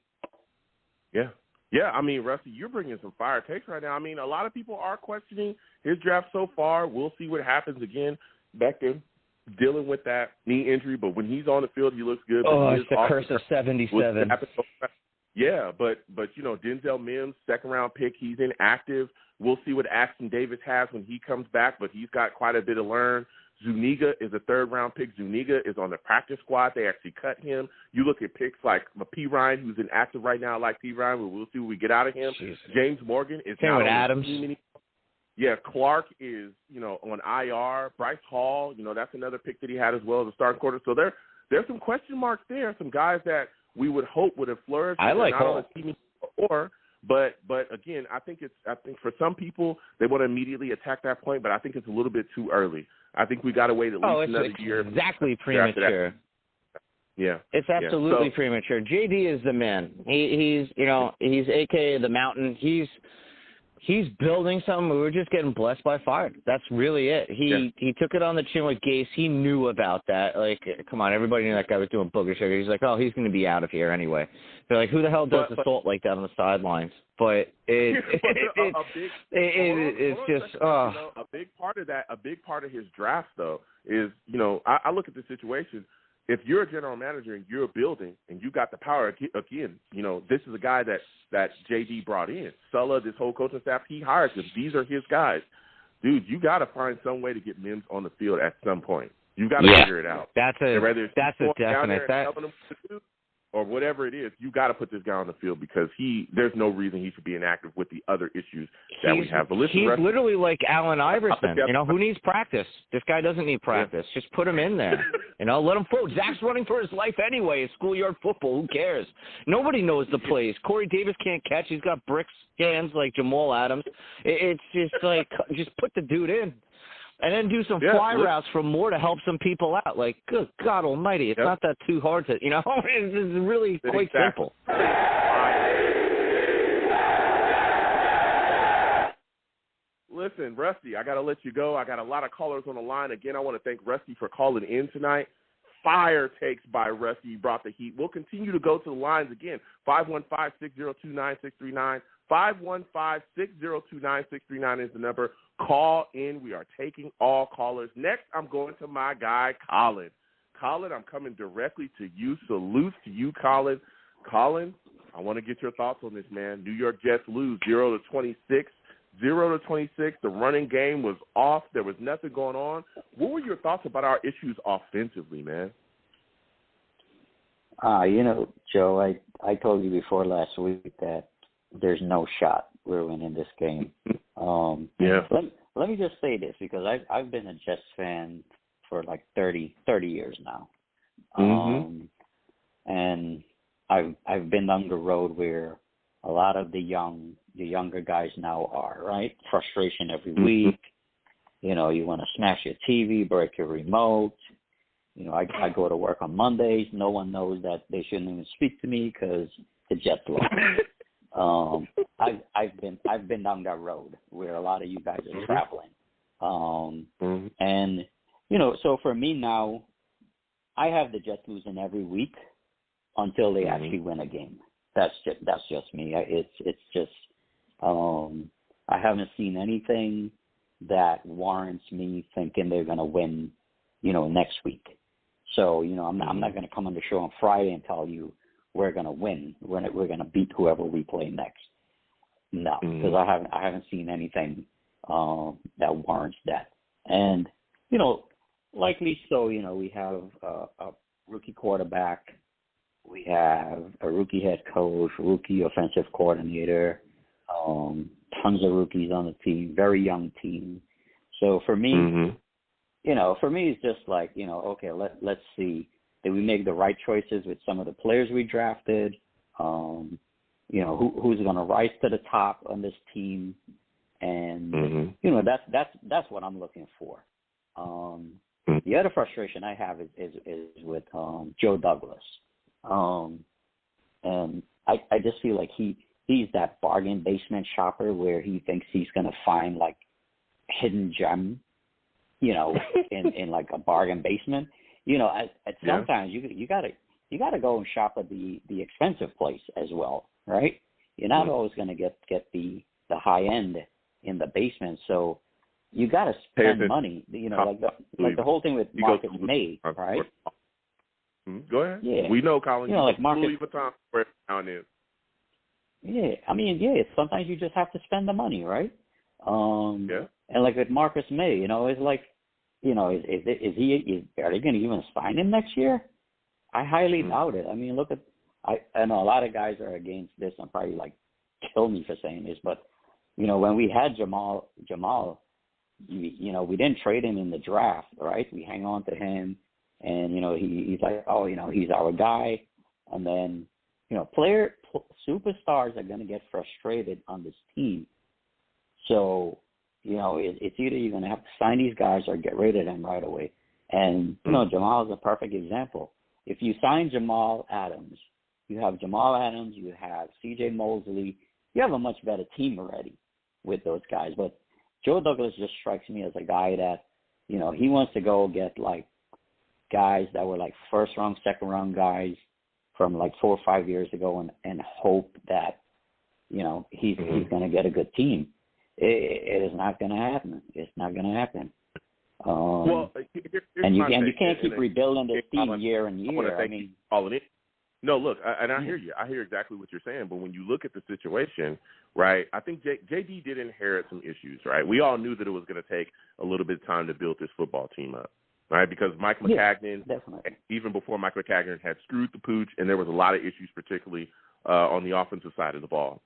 Yeah. Yeah, I mean, Rusty, you're bringing some fire takes right now. I mean, a lot of people are questioning his draft so far. We'll see what happens again. Becton dealing with that knee injury, but when he's on the field, he looks good. It's the curse of 77. Yeah, but Denzel Mims, second-round pick, he's inactive. We'll see what Ashton Davis has when he comes back, but he's got quite a bit to learn. Zuniga is a third-round pick. Zuniga is on the practice squad. They actually cut him. You look at picks like P. Ryan, who's inactive right now, like P. Ryan, but we'll see what we get out of him. Jesus. James Morgan is not on Adams. The team anymore. Yeah, Clark is, on IR. Bryce Hall, that's another pick that he had as well as a starting quarter. So there's some question marks there, some guys that we would hope would have flourished. I like not Hall. on the team or But again, I think for some people they want to immediately attack that point, but I think it's a little bit too early. I think we got to wait at least another year. Exactly premature. Yeah, it's absolutely premature. JD is the man. He's AKA the Mountain. He's building something. We were just getting blessed by fire. That's really it. He took it on the chin with Gase. He knew about that. Like, come on, everybody knew that guy was doing booger sugar. He's like, oh, he's going to be out of here anyway. They're like, who the hell does the salt like that on the sidelines? But a big part of that, a big part of his draft though is, I look at the situation. If you're a general manager and you're building and you got the power, again, this is a guy that JD brought in. Sulla, this whole coaching staff, he hired them. These are his guys. Dude, you got to find some way to get Mims on the field at some point. You got to figure it out. That's a definite. Or whatever it is, you got to put this guy on the field because there's no reason he should be inactive with the other issues that we have. But listen, he's literally like Allen Iverson. Who needs practice? This guy doesn't need practice. Yeah. Just put him in there. Let him float. Zach's running for his life anyway. It's schoolyard football. Who cares? Nobody knows the plays. Corey Davis can't catch. He's got brick hands like Jamal Adams. It's just like, just put the dude in. And then do some fly routes from Moore to help some people out. Like, good God almighty, it's not that too hard to, it's really quite simple. Listen, Rusty, I got to let you go. I got a lot of callers on the line. Again, I want to thank Rusty for calling in tonight. Fire takes by Rusty brought the heat. We'll continue to go to the lines again. 515-602-9639. 515-602-9639 is the number. Call in. We are taking all callers. Next, I'm going to my guy, Colin. Colin, I'm coming directly to you. Salute to you, Colin. Colin, I want to get your thoughts on this, man. New York Jets lose 0-26. 0-26. The running game was off. There was nothing going on. What were your thoughts about our issues offensively, man? Joe, I told you before last week that there's no shot we're winning this game. Let me just say this because I've been a Jets fan for like 30 years now. And I've been on the road where a lot of the younger guys now are, right? Frustration every week. You want to smash your TV, break your remote. I go to work on Mondays. No one knows that they shouldn't even speak to me because the Jets lost. I've been down that road where a lot of you guys are traveling. And so for me now, I have the Jets losing every week until they actually win a game. That's just me. It's just I haven't seen anything that warrants me thinking they're going to win, next week. So, I'm not going to come on the show on Friday and tell you we're going to win. We're going to beat whoever we play next. No, because I haven't seen anything that warrants that. And, likely so, we have a rookie quarterback. We have a rookie head coach, rookie offensive coordinator, tons of rookies on the team, very young team. So for me, it's just like, okay, let's see. Did we make the right choices with some of the players we drafted? Who's going to rise to the top on this team? And, that's what I'm looking for. The other frustration I have is with Joe Douglas. And I just feel like he's that bargain basement shopper where he thinks he's going to find like hidden gem, in like a bargain basement. Sometimes you gotta go and shop at the expensive place as well, right? You're not always going to get the high end in the basement, so you got to spend money. Like the whole thing with Marcus May, right? Go ahead. Yeah. We know, Colin. Like Marcus. Down in. Yeah, sometimes you just have to spend the money, right? And like with Marcus May, it's like, are they going to even sign him next year? I highly doubt it. I mean, I know a lot of guys are against this and probably like kill me for saying this, but when we had Jamal, we didn't trade him in the draft, right? We hang on to him, and he's like, he's our guy, and then players superstars are going to get frustrated on this team. So, it's either you're going to have to sign these guys or get rid of them right away. And, Jamal is a perfect example. If you sign Jamal Adams, you have C.J. Mosley, you have a much better team already with those guys. But Joe Douglas just strikes me as a guy that, he wants to go get, guys that were, first-round, second-round guys from, 4 or 5 years ago and hope that, he's going to get a good team. It is not going to happen. It's not going to happen. And you can't keep rebuilding this team year and year. I mean, calling it. No, look, and I hear you. I hear exactly what you're saying. But when you look at the situation, right, I think JD did inherit some issues, right? We all knew that it was going to take a little bit of time to build this football team up, right? Because Mike McCagnon, even before Mike McCagnon, had screwed the pooch, and there was a lot of issues, particularly on the offensive side of the ball.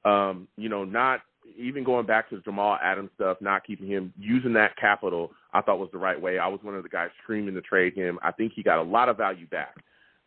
Not even going back to the Jamal Adams stuff, not keeping him, using that capital, I thought was the right way. I was one of the guys screaming to trade him. I think he got a lot of value back.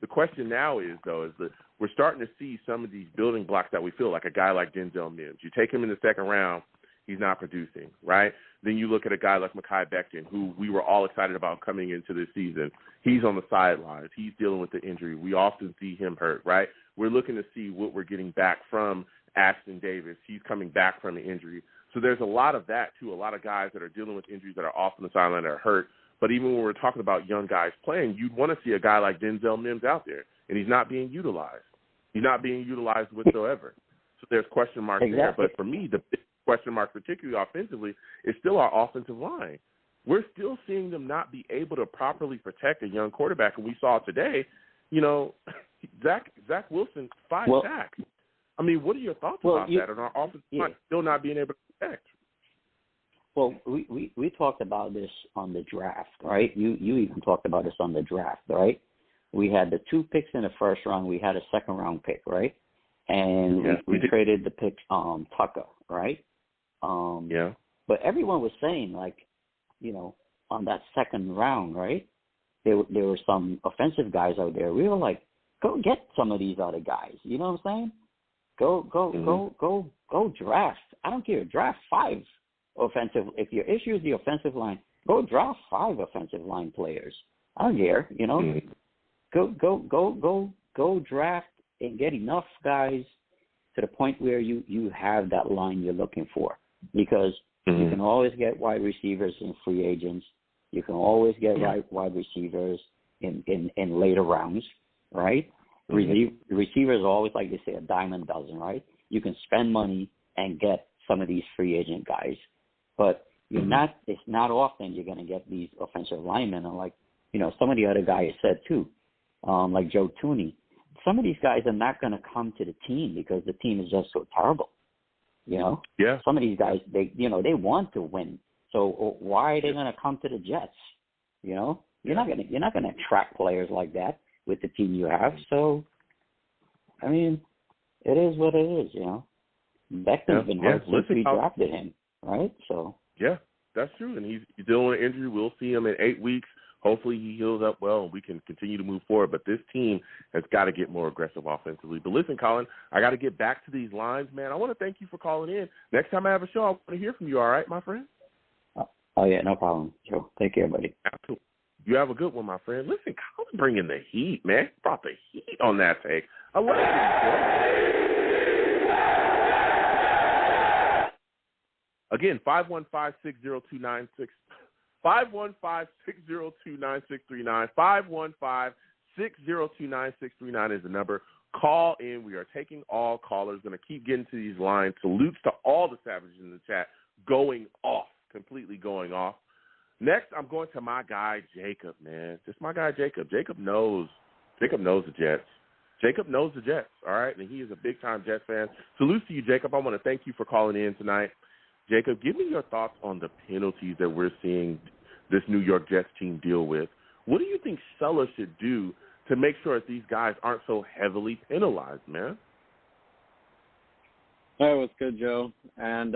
The question now is that we're starting to see some of these building blocks that we feel, like a guy like Denzel Mims. You take him in the second round, he's not producing, right? Then you look at a guy like Mekhi Becton, who we were all excited about coming into this season. He's on the sidelines. He's dealing with the injury. We often see him hurt, right? We're looking to see what we're getting back from Ashton Davis. He's coming back from an injury. So there's a lot of that, too, a lot of guys that are dealing with injuries that are off on the sideline that are hurt. But even when we're talking about young guys playing, you'd want to see a guy like Denzel Mims out there, and he's not being utilized. He's not being utilized whatsoever. So there's question marks there. But for me, the big question mark, particularly offensively, is still our offensive line. We're still seeing them not be able to properly protect a young quarterback. And we saw today, Zach Wilson, 5 sacks. I mean, what are your thoughts about that and our offensive line still not being able to protect? Well, we talked about this on the draft, right? You even talked about this on the draft, right? We had the 2 picks in the first round. We had a second-round pick, right? And we traded the pick Tucker, right? But everyone was saying, on that second round, right, there were some offensive guys out there. We were like, go get some of these other guys. You know what I'm saying? Go draft. I don't care. Draft 5 offensive. If your issue is the offensive line, go draft 5 offensive line players. I don't care. Go draft and get enough guys to the point where you have that line you're looking for. Because you can always get wide receivers in free agents. You can always get wide receivers in later rounds, right? Receivers are always, like they say, a dime a dozen, right? You can spend money and get some of these free agent guys, but it's not often you're going to get these offensive linemen. And some of the other guys said too, like Joe Tooney, some of these guys are not going to come to the team because the team is just so terrible. Some of these guys, they want to win. So why are they going to come to the Jets? You're not going to attract players like that with the team you have. So, I mean, it is what it is, Becton's been hurt since we drafted him, right? So. Yeah, that's true. And he's dealing with an injury. We'll see him in 8 weeks. Hopefully he heals up well and we can continue to move forward. But this team has got to get more aggressive offensively. But listen, Colin, I got to get back to these lines, man. I want to thank you for calling in. Next time I have a show, I want to hear from you, all right, my friend? Oh, yeah, no problem, Joe. Take care, buddy. Absolutely. You have a good one, my friend. Listen, Colin bringing the heat, man. He brought the heat on that take. I love it. Again, 515-602-9639. 515-602-9639. 515-602-9639 is the number. Call in. We are taking all callers. Going to keep getting to these lines. Salutes to all the savages in the chat. Going off. Completely going off. Next, I'm going to my guy, Jacob, man. Just my guy, Jacob. Jacob knows the Jets. Jacob knows the Jets, all right? And he is a big-time Jets fan. Salute to you, Jacob. I want to thank you for calling in tonight. Jacob, give me your thoughts on the penalties that we're seeing this New York Jets team deal with. What do you think Sulla should do to make sure that these guys aren't so heavily penalized, man? Hey, what's good, Joe? And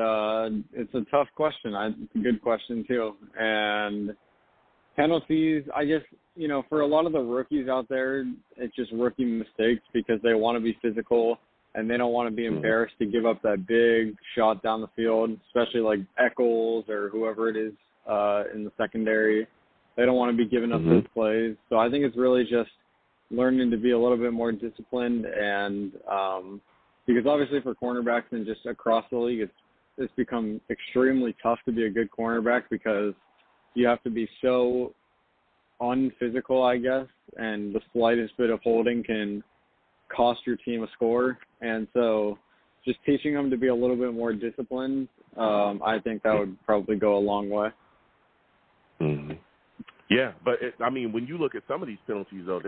it's a tough question. It's a good question, too. And penalties, I just, for a lot of the rookies out there, it's just rookie mistakes because they want to be physical and they don't want to be embarrassed to give up that big shot down the field, especially like Eccles or whoever it is in the secondary. They don't want to be giving up those plays. So I think it's really just learning to be a little bit more disciplined, and because obviously for cornerbacks and just across the league, it's become extremely tough to be a good cornerback because you have to be so unphysical, I guess, and the slightest bit of holding can cost your team a score. And so just teaching them to be a little bit more disciplined, I think that would probably go a long way. Mm-hmm. Yeah, but when you look at some of these penalties, though,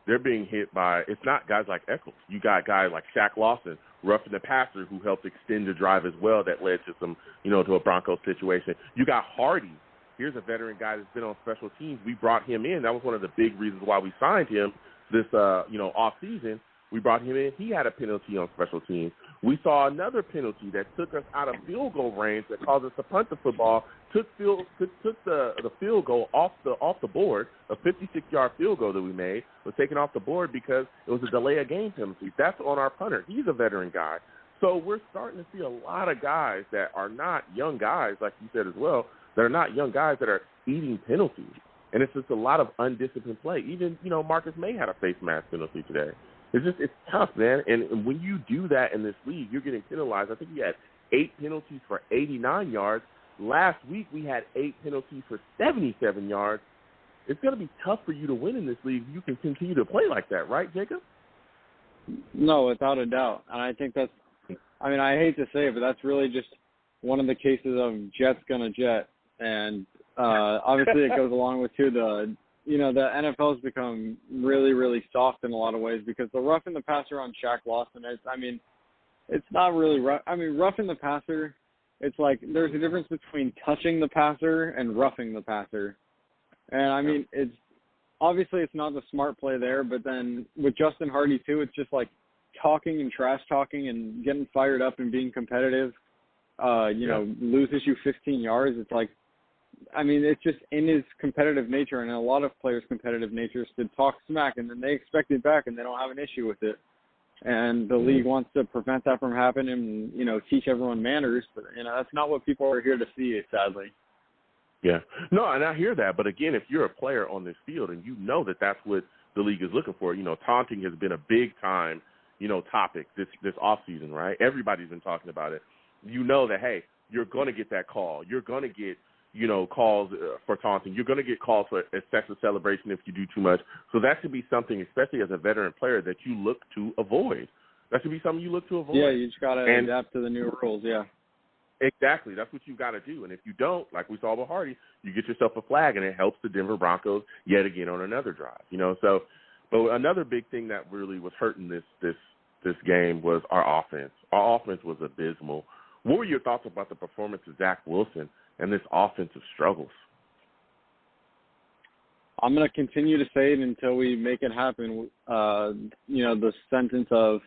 they're being hit by, it's not guys like Eccles. You got guys like Shaq Lawson, roughing the passer, who helped extend the drive as well, that led to some, to a Broncos situation. You got Hardy. Here's a veteran guy that's been on special teams. We brought him in. That was one of the big reasons why we signed him this, off season. We brought him in. He had a penalty on special teams. We saw another penalty that took us out of field goal range that caused us to punt the football, took the field goal off the board. A 56-yard field goal that we made was taken off the board because it was a delay of game penalty. That's on our punter. He's a veteran guy. So we're starting to see a lot of guys that are not young guys, like you said as well, that are not young guys that are eating penalties. And it's just a lot of undisciplined play. Even, Marcus May had a face mask penalty today. It's tough, man. And when you do that in this league, you're getting penalized. I think we had 8 penalties for 89 yards. Last week we had 8 penalties for 77 yards. It's going to be tough for you to win in this league. You can continue to play like that, right, Jacob? No, without a doubt. And I think that's, I hate to say it, but that's really just one of the cases of Jets gonna jet. And obviously it goes along with, too, the NFL has become really, really soft in a lot of ways because the roughing the passer on Shaq Lawson, it's not really rough. Roughing the passer, it's like there's a difference between touching the passer and roughing the passer. And, it's obviously it's not the smart play there, but then with Justin Hardy, too, it's just like talking and trash talking and getting fired up and being competitive, loses you 15 yards. It's like, it's just in his competitive nature, and in a lot of players' competitive natures, to talk smack, and then they expect it back, and they don't have an issue with it. And the league wants to prevent that from happening and, teach everyone manners. But, that's not what people are here to see, sadly. Yeah. No, and I hear that. But, again, if you're a player on this field and you know that that's what the league is looking for, taunting has been a big-time, topic this offseason, right? Everybody's been talking about it. You know that, hey, you're going to get that call. You're going to get calls for taunting. You're going to get calls for excessive celebration if you do too much. So that should be something, especially as a veteran player, that you look to avoid. That should be something you look to avoid. Yeah, you just got to adapt to the new rules, yeah. Exactly. That's what you've got to do. And if you don't, like we saw with Hardy, you get yourself a flag, and it helps the Denver Broncos yet again on another drive. So, but another big thing that really was hurting this game was our offense. Our offense was abysmal. What were your thoughts about the performance of Zach Wilson and this offensive struggles? I'm going to continue to say it until we make it happen. The sentence of,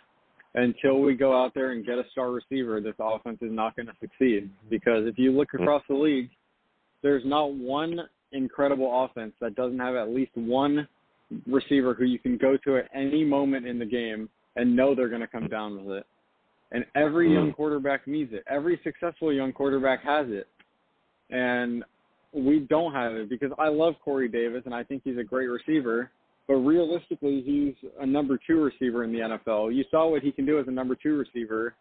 until we go out there and get a star receiver, this offense is not going to succeed. Because if you look across the league, there's not one incredible offense that doesn't have at least one receiver who you can go to at any moment in the game and know they're going to come down with it. And every young quarterback needs it. Every successful young quarterback has it. And we don't have it because I love Corey Davis, and I think he's a great receiver. But realistically, he's a number 2 receiver in the NFL. You saw what he can do as a number 2 receiver.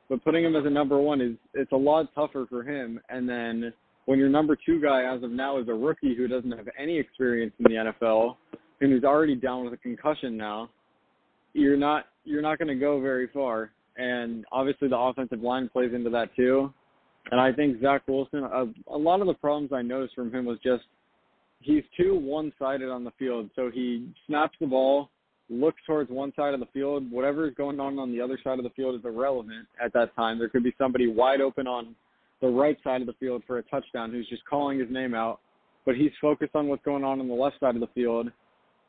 But putting him as a number 1 it's a lot tougher for him. And then when your number 2 guy as of now is a rookie who doesn't have any experience in the NFL and who's already down with a concussion now, you're not going to go very far. And obviously the offensive line plays into that too. And I think Zach Wilson, a lot of the problems I noticed from him was just he's too one-sided on the field. So he snaps the ball, looks towards one side of the field. Whatever is going on the other side of the field is irrelevant at that time. There could be somebody wide open on the right side of the field for a touchdown who's just calling his name out. But he's focused on what's going on the left side of the field.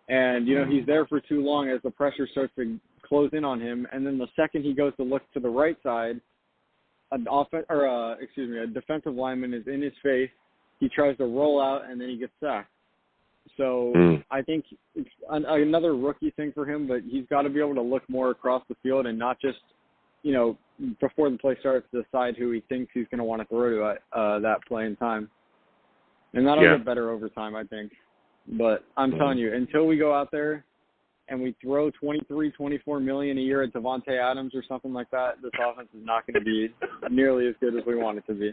And, he's there for too long as the pressure starts to close in on him. And then the second he goes to look to the right side, a defensive lineman is in his face. He tries to roll out, and then he gets sacked. So I think it's another rookie thing for him, but he's got to be able to look more across the field and not just, before the play starts, decide who he thinks he's going to want to throw to at that play in time. And that'll get better over time, I think. But I'm telling you, until we go out there and we throw $23-24 million a year at Devontae Adams or something like that, this offense is not going to be nearly as good as we want it to be.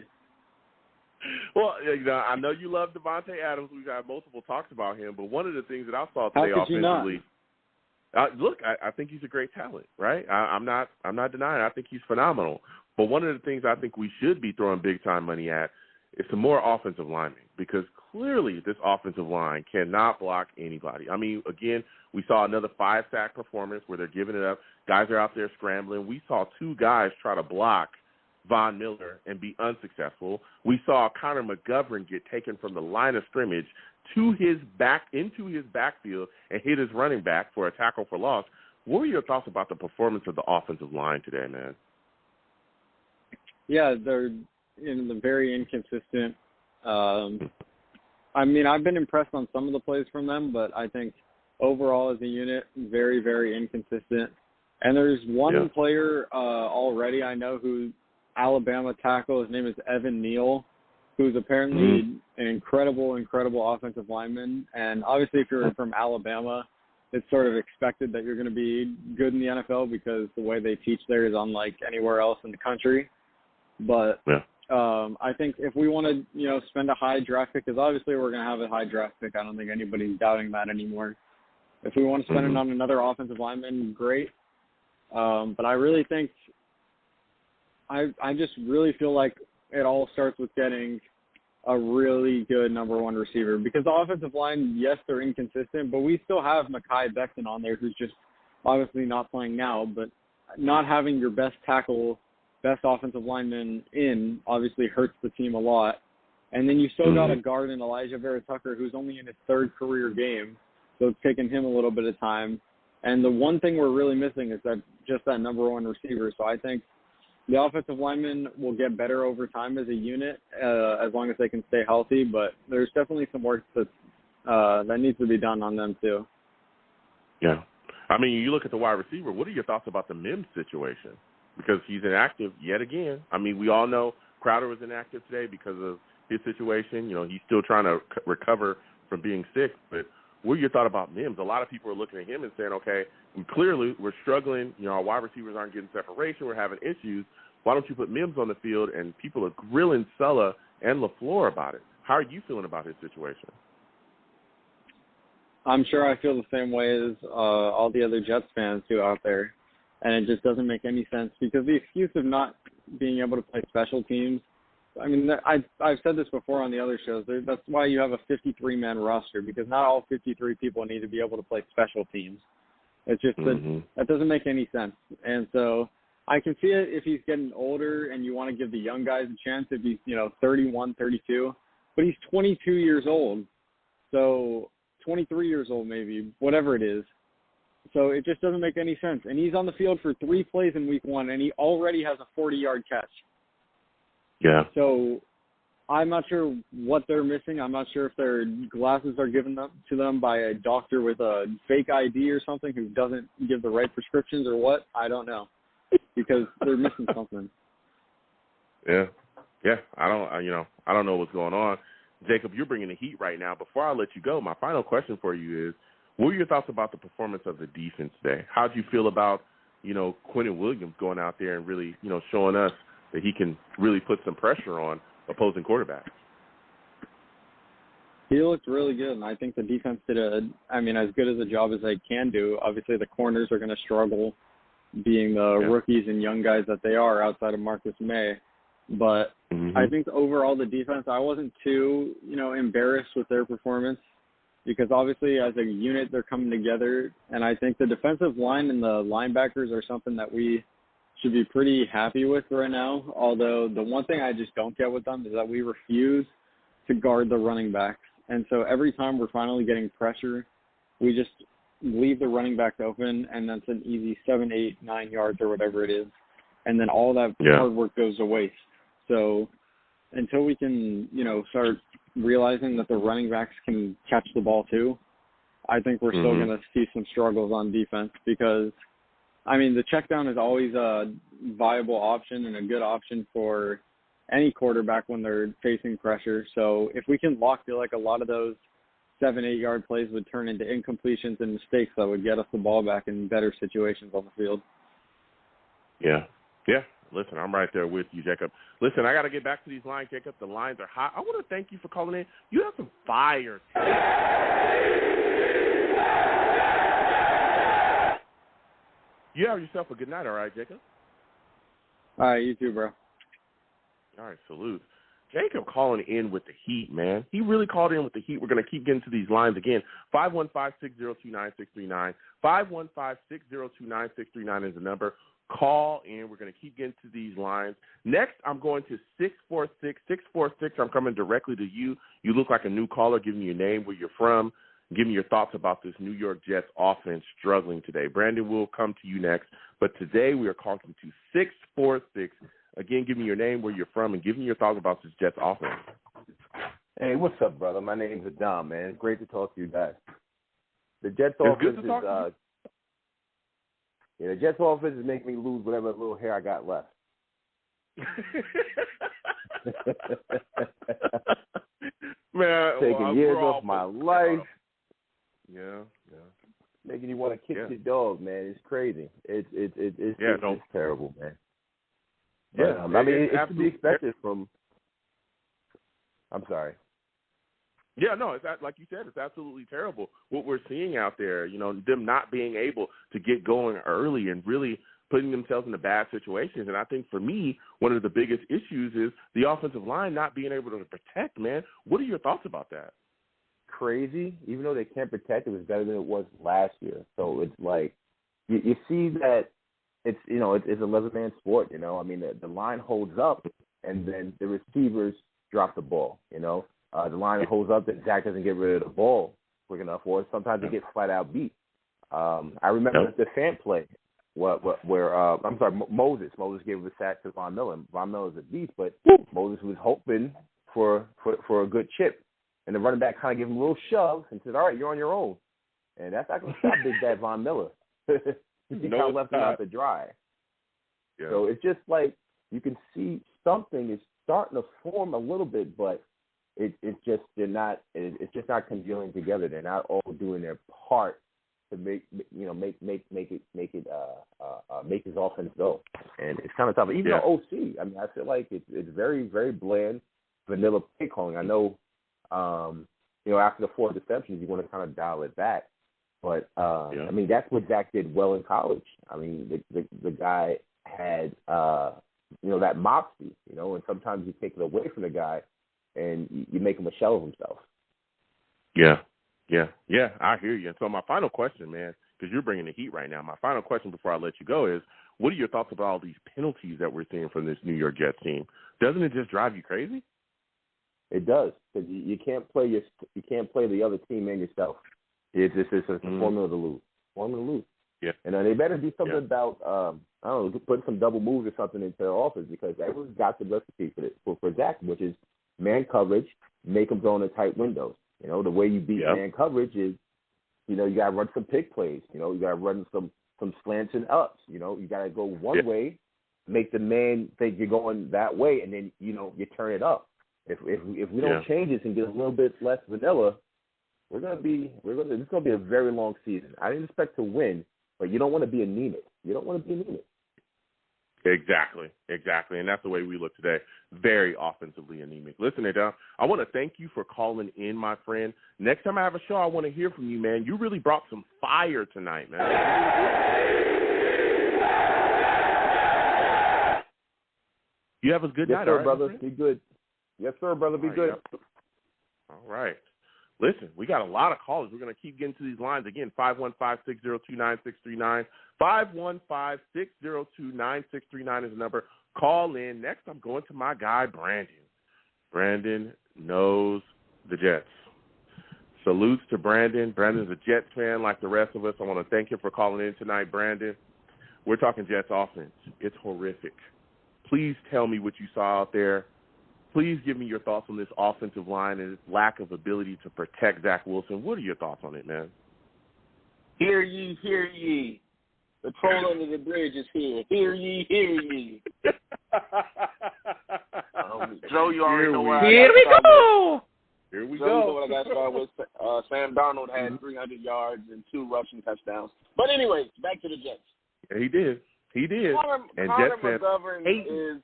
Well, I know you love Devontae Adams. We've had multiple talks about him, but one of the things that I saw today offensively, I think he's a great talent, right? I'm not denying it. I think he's phenomenal. But one of the things I think we should be throwing big time money at is some more offensive linemen, because clearly this offensive line cannot block anybody. I mean, again, we saw another 5-sack performance where they're giving it up. Guys are out there scrambling. We saw 2 guys try to block Von Miller and be unsuccessful. We saw Connor McGovern get taken from the line of scrimmage into his backfield and hit his running back for a tackle for loss. What were your thoughts about the performance of the offensive line today, man? Yeah, they're very inconsistent. I mean, I've been impressed on some of the plays from them, but I think overall as a unit, very, very inconsistent. And there's one player already I know who Alabama tackle. His name is Evan Neal, who's apparently an incredible offensive lineman. And obviously if you're from Alabama, it's sort of expected that you're going to be good in the NFL because the way they teach there is unlike anywhere else in the country. But I think if we want to, spend a high draft pick, because obviously we're going to have a high draft pick. I don't think anybody's doubting that anymore. If we want to spend it on another offensive lineman, great. But I really think I just really feel like it all starts with getting a really good number one receiver, because the offensive line, yes, they're inconsistent, but we still have Mekhi Becton on there, who's just obviously not playing now, but not having your best tackle, best offensive lineman in obviously hurts the team a lot. And then you still got a guard in Elijah Vera-Tucker, who's only in his 3rd career game, so it's taken him a little bit of time. And the one thing we're really missing is that number one receiver. So I think the offensive linemen will get better over time as a unit, as long as they can stay healthy. But there's definitely some work that needs to be done on them too. Yeah. I mean, you look at the wide receiver, what are your thoughts about the Mims situation? Because he's inactive yet again. I mean, we all know Crowder was inactive today because of his situation. He's still trying to recover from being sick. But what are your thoughts about Mims? A lot of people are looking at him and saying, okay, clearly we're struggling. Our wide receivers aren't getting separation. We're having issues. Why don't you put Mims on the field? And people are grilling Sulla and LaFleur about it. How are you feeling about his situation? I'm sure I feel the same way as all the other Jets fans do out there. And it just doesn't make any sense, because the excuse of not being able to play special teams, I mean, I've said this before on the other shows. That's why you have a 53-man roster, because not all 53 people need to be able to play special teams. It's just that doesn't make any sense. And so I can see it if he's getting older and you want to give the young guys a chance, if he's, 31, 32. But he's 22 years old, so 23 years old maybe, whatever it is. So it just doesn't make any sense. And he's on the field for 3 plays in week 1, and he already has a 40-yard catch. Yeah. So I'm not sure what they're missing. I'm not sure if their glasses are given to them by a doctor with a fake ID or something who doesn't give the right prescriptions or what. I don't know, because they're missing something. Yeah. I don't know what's going on. Jacob, you're bringing the heat right now. Before I let you go, my final question for you is, what were your thoughts about the performance of the defense today? How did you feel about, Quentin Williams going out there and really, showing us that he can really put some pressure on opposing quarterbacks? He looked really good, and I think the defense did as good as a job as they can do. Obviously, the corners are going to struggle, being the rookies and young guys that they are outside of Marcus May. But I think overall the defense, I wasn't too, embarrassed with their performance, because obviously as a unit they're coming together. And I think the defensive line and the linebackers are something that we should be pretty happy with right now. Although the one thing I just don't get with them is that we refuse to guard the running backs. And so every time we're finally getting pressure, we just leave the running backs open, and that's an easy 7, 8, 9 yards or whatever it is. And then all that hard work goes to waste. So until we can, start realizing that the running backs can catch the ball too, I think we're still going to see some struggles on defense because, I mean, the check down is always a viable option and a good option for any quarterback when they're facing pressure. So if we can lock, feel like a lot of those 7-8 yard plays would turn into incompletions and mistakes that would get us the ball back in better situations on the field. Yeah. Listen, I'm right there with you, Jacob. Listen, I got to get back to these lines, Jacob. The lines are hot. I want to thank you for calling in. You have some fire. You have yourself a good night, all right, Jacob? All right, you too, bro. All right, salute. Jacob calling in with the heat, man. He really called in with the heat. We're going to keep getting to these lines again. 515-602-9639. 515-602-9639 is the number. Call in. We're going to keep getting to these lines. Next, I'm going to 646. 646, I'm coming directly to you. You look like a new caller. Give me your name, where you're from. Give me your thoughts about this New York Jets offense struggling today. Brandon will come to you next. But today we are calling to 646. Again, give me your name, where you're from, and give me your thoughts about this Jets offense. Hey, what's up, brother? My name's Adam, man. Great to talk to you guys. The Jets offense is the Jets offense is making me lose whatever little hair I got left. Man, taking years off my life. Yeah. Making you want to kick your dog, man. It's crazy. It's terrible, man. But, Yeah, I mean, it's to be expected from. I'm sorry. Yeah, no, it's like you said, it's absolutely terrible what we're seeing out there. You know, them not being able to get going early and really putting themselves into bad situations. And I think for me, one of the biggest issues is the offensive line not being able to protect, man. What are your thoughts about that? Crazy. Even though they can't protect, it was better than it was last year. So it's like you see that it's an 11-man sport. You know, I mean the line holds up, and then the receivers drop the ball. You know, the line holds up, and Zach doesn't get rid of the ball quick enough, or sometimes they get flat out beat. I remember the fan play where Moses gave a sack to Von Miller. Von Miller's a beast, but Moses was hoping for a good chip. And the running back kind of gave him a little shove and said, all right, you're on your own. And that's not going to stop Big Bad Von Miller. He kind of left him out to dry. Yeah. So it's just like you can see something is starting to form a little bit, but it's just not congealing together. They're not all doing their part to make his offense go. And it's kind of tough. Even though OC, I mean, I feel like it's very, very bland, vanilla play calling. I know. After the 4 deceptions, you want to kind of dial it back. But, I mean, that's what Zach did well in college. I mean, the guy had, that moxie, and sometimes you take it away from the guy and you make him a shell of himself. Yeah, I hear you. And so my final question, man, because you're bringing the heat right now, my final question before I let you go is, what are your thoughts about all these penalties that we're seeing from this New York Jets team? Doesn't it just drive you crazy? It does, because you can't play the other team and yourself. It's a formula to lose. Yeah. And they better do something about put some double moves or something into their offense, because everyone's got the recipe for Zach, which is man coverage, make them throw in the tight windows. The way you beat man coverage is, you got to run some pick plays. You got to run some slants and ups. You got to go one way, make the man think you're going that way, and then you turn it up. If we don't change this and get a little bit less vanilla, it's gonna be a very long season. I didn't expect to win, but you don't want to be anemic. Exactly, and that's the way we look today. Very offensively anemic. Listen, Adam, I want to thank you for calling in, my friend. Next time I have a show, I want to hear from you, man. You really brought some fire tonight, man. You have a good night, sir, brother. Be good. Yes, sir, brother. Be good. All right. Listen, we got a lot of callers. We're going to keep getting to these lines. Again, 515-602-9639. 515-602-9639 is the number. Call in. Next, I'm going to my guy, Brandon. Brandon knows the Jets. Salutes to Brandon. Brandon's a Jets fan like the rest of us. I want to thank him for calling in tonight, Brandon. We're talking Jets offense. It's horrific. Please tell me what you saw out there. Please give me your thoughts on this offensive line and its lack of ability to protect Zach Wilson. What are your thoughts on it, man? Hear ye, hear ye. The troll under the bridge is here. Hear ye, hear ye. Joe, you already know where Here we go. Joe, you know what I got started with. Sam Darnold had 300 yards and 2 rushing touchdowns. But anyway, back to the Jets. Yeah, he did. Connor McGovern is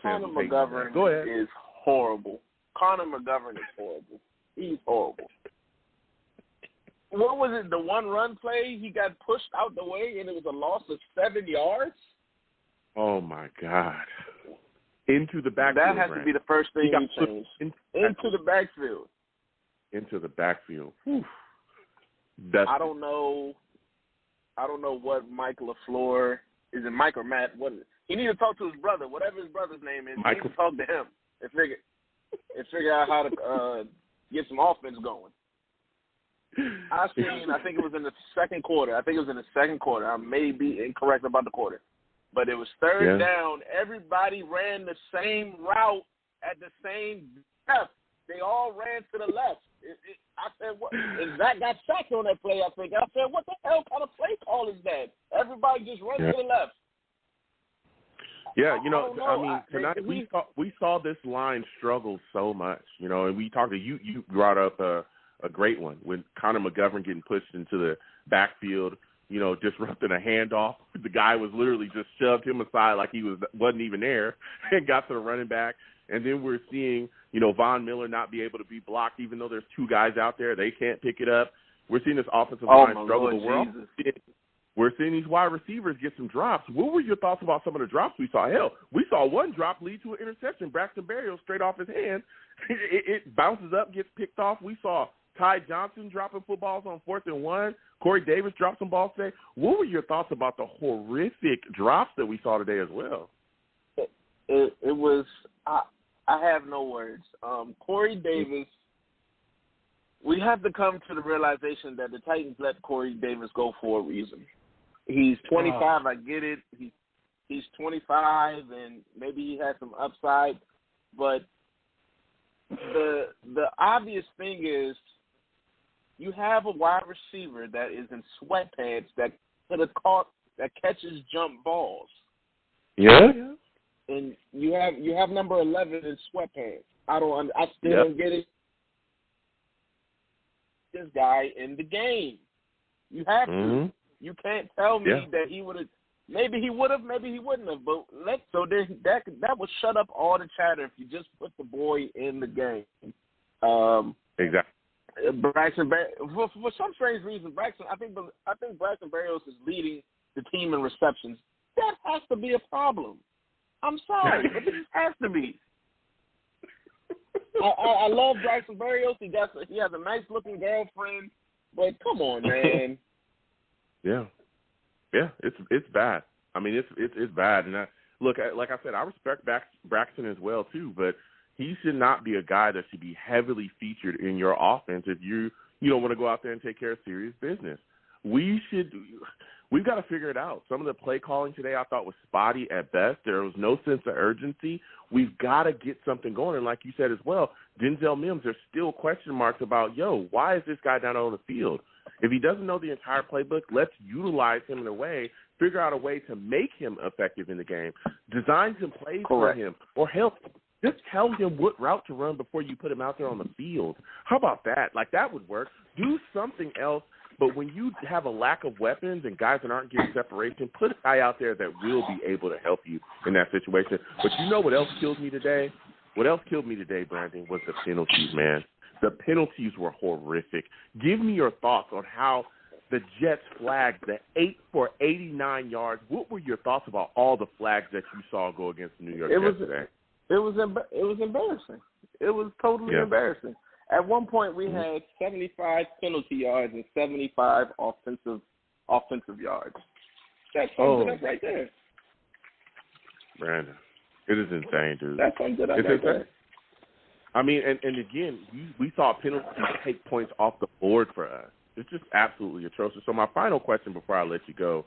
Connor McGovern is horrible. Connor McGovern is horrible. He's horrible. What was it? The one run play, he got pushed out the way, and it was a loss of 7 yards? Oh, my God. Into the backfield. That has to be the first thing you change. Into the backfield. Into the backfield. I don't know what Mike LaFleur, is it Mike or Matt? What is it? He needs to talk to his brother, whatever his brother's name is. He needs to talk to him and figure out how to get some offense going. I think it was in the second quarter. I may be incorrect about the quarter. But it was third down. Everybody ran the same route at the same depth. They all ran to the left. I said, what? And Zach got sacked on that play, I think. I said, what the hell kind of play call is that? Everybody just run to the left. Yeah, tonight we saw this line struggle so much, and we talked to you brought up a great one when Connor McGovern getting pushed into the backfield, disrupting a handoff. The guy was literally just shoved him aside like he wasn't even there and got to the running back. And then we're seeing, Von Miller not be able to be blocked even though there's 2 guys out there. They can't pick it up. We're seeing this offensive line struggle. We're seeing these wide receivers get some drops. What were your thoughts about some of the drops we saw? Hell, we saw one drop lead to an interception. Braxton Berrios straight off his hand. It bounces up, gets picked off. We saw Ty Johnson dropping footballs on 4th and 1. Corey Davis dropped some balls today. What were your thoughts about the horrific drops that we saw today as well? It was I have no words. Corey Davis, we have to come to the realization that the Titans let Corey Davis go for a reason. He's 25. I get it. He's 25, and maybe he has some upside. But the obvious thing is you have a wide receiver that is in sweatpants that catches jump balls. Yeah. And you have number 11 in sweatpants. I still don't get it. This guy in the game. You have to. You can't tell me that he would have. Maybe he would have. Maybe he wouldn't have. But that would shut up all the chatter if you just put the boy in the game. Exactly. Braxton, for some strange reason, I think Braxton Berrios is leading the team in receptions. That has to be a problem. I'm sorry, but it has to be. I love Braxton Berrios. He has a nice looking girlfriend, but come on, man. Yeah, it's bad. I mean, it's bad. And like I said, I respect Braxton as well too, but he should not be a guy that should be heavily featured in your offense if you don't want to go out there and take care of serious business. We've got to figure it out. Some of the play calling today I thought was spotty at best. There was no sense of urgency. We've got to get something going. And like you said as well, Denzel Mims, there's still question marks about, why is this guy down on the field? If he doesn't know the entire playbook, let's utilize him in a way, figure out a way to make him effective in the game, design some plays for him, or help. Just tell him what route to run before you put him out there on the field. How about that? Like, that would work. Do something else. But when you have a lack of weapons and guys that aren't getting separation, put a guy out there that will be able to help you in that situation. But you know what else killed me today? What else killed me today, Brandon, was the penalties, man. The penalties were horrific. Give me your thoughts on how the Jets flagged the 8 for 89 yards. What were your thoughts about all the flags that you saw go against the New York Jets today? It was embarrassing. It was totally embarrassing. At one point, we had 75 penalty yards and 75 offensive yards. That sums it up right there. Brandon, it is insane, dude. That sums it up right there. I mean, and again, we saw penalties take points off the board for us. It's just absolutely atrocious. So my final question before I let you go,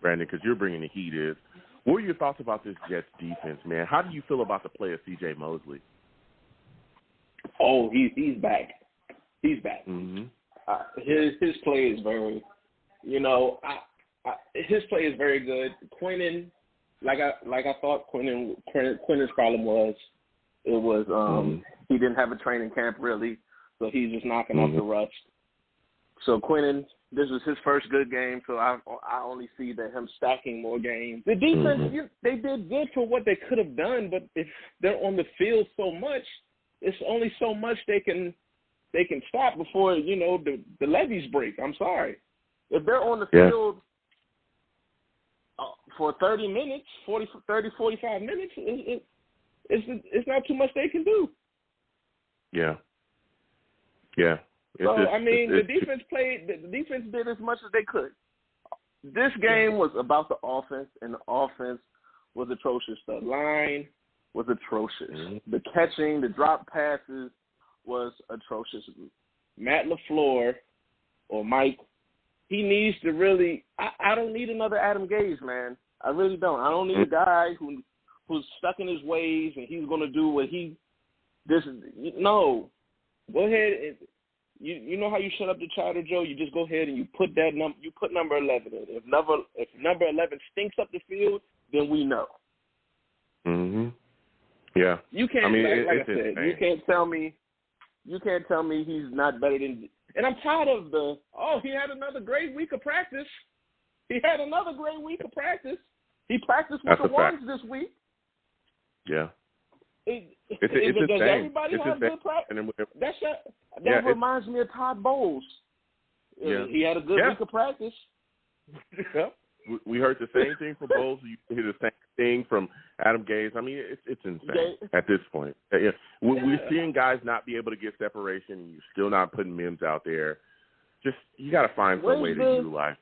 Brandon, because you're bringing the heat, is What are your thoughts about this Jets defense, man? How do you feel about the play of C.J. Mosley? Oh, he's back. He's back. Mm-hmm. His play is very, his play is very good. Quentin, like I thought Quentin's problem was, he didn't have a training camp really, so he's just knocking off the rust. So Quentin, this was his first good game, so I only see that him stacking more games. The defense, they did good for what they could have done, but if they're on the field so much, it's only so much they can stop before, the levees break. I'm sorry. If they're on the field for 30 minutes, 45 minutes, it's not too much they can do. Yeah. Yeah. The defense did as much as they could. This game was about the offense, and the offense was atrocious. The line was atrocious. Mm-hmm. The catching, the drop passes was atrocious. Matt LaFleur or Mike, he needs to really I don't need another Adam Gase, man. I really don't. I don't need a guy who's stuck in his ways and he's going to do what no. Go ahead and you know how you shut up the chatter, Joe? You just go ahead and you put number 11 in. If number 11 stinks up the field, then we know. Mhm. Yeah. You can't like I said, insane. You can't tell me he's not better than. And I'm tired of he had another great week of practice. He practiced with the ones this week. Yeah. Does everybody have good practice? That reminds me of Todd Bowles. Yeah. He had a good week of practice. Yeah. We heard the same thing from Bowles. You hear the same thing from Adam Gase. I mean, it's insane at this point. Yeah. We're seeing guys not be able to get separation, and you're still not putting Mims out there. Just you got to find some way to utilize.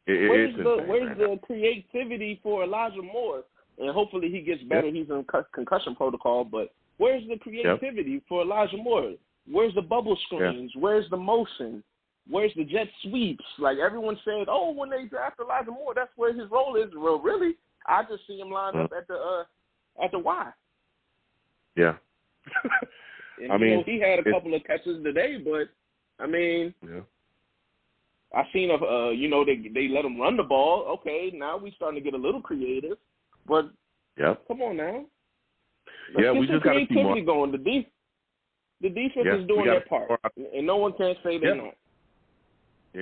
Where's the creativity for Elijah Moore? And hopefully he gets better. He's in concussion protocol, but where's the creativity for Elijah Moore? Where's the bubble screens? Where's the motion? Where's the jet sweeps? Like everyone said, when they draft Elijah Moore, that's where his role is. Well, really, I just see him lined up at the Y. Yeah. And, he had a couple of catches today, but I seen they let him run the ball. Okay, now we starting to get a little creative, but come on now. We just got to see more. Going. The defense is doing their part, and no one can say they're not.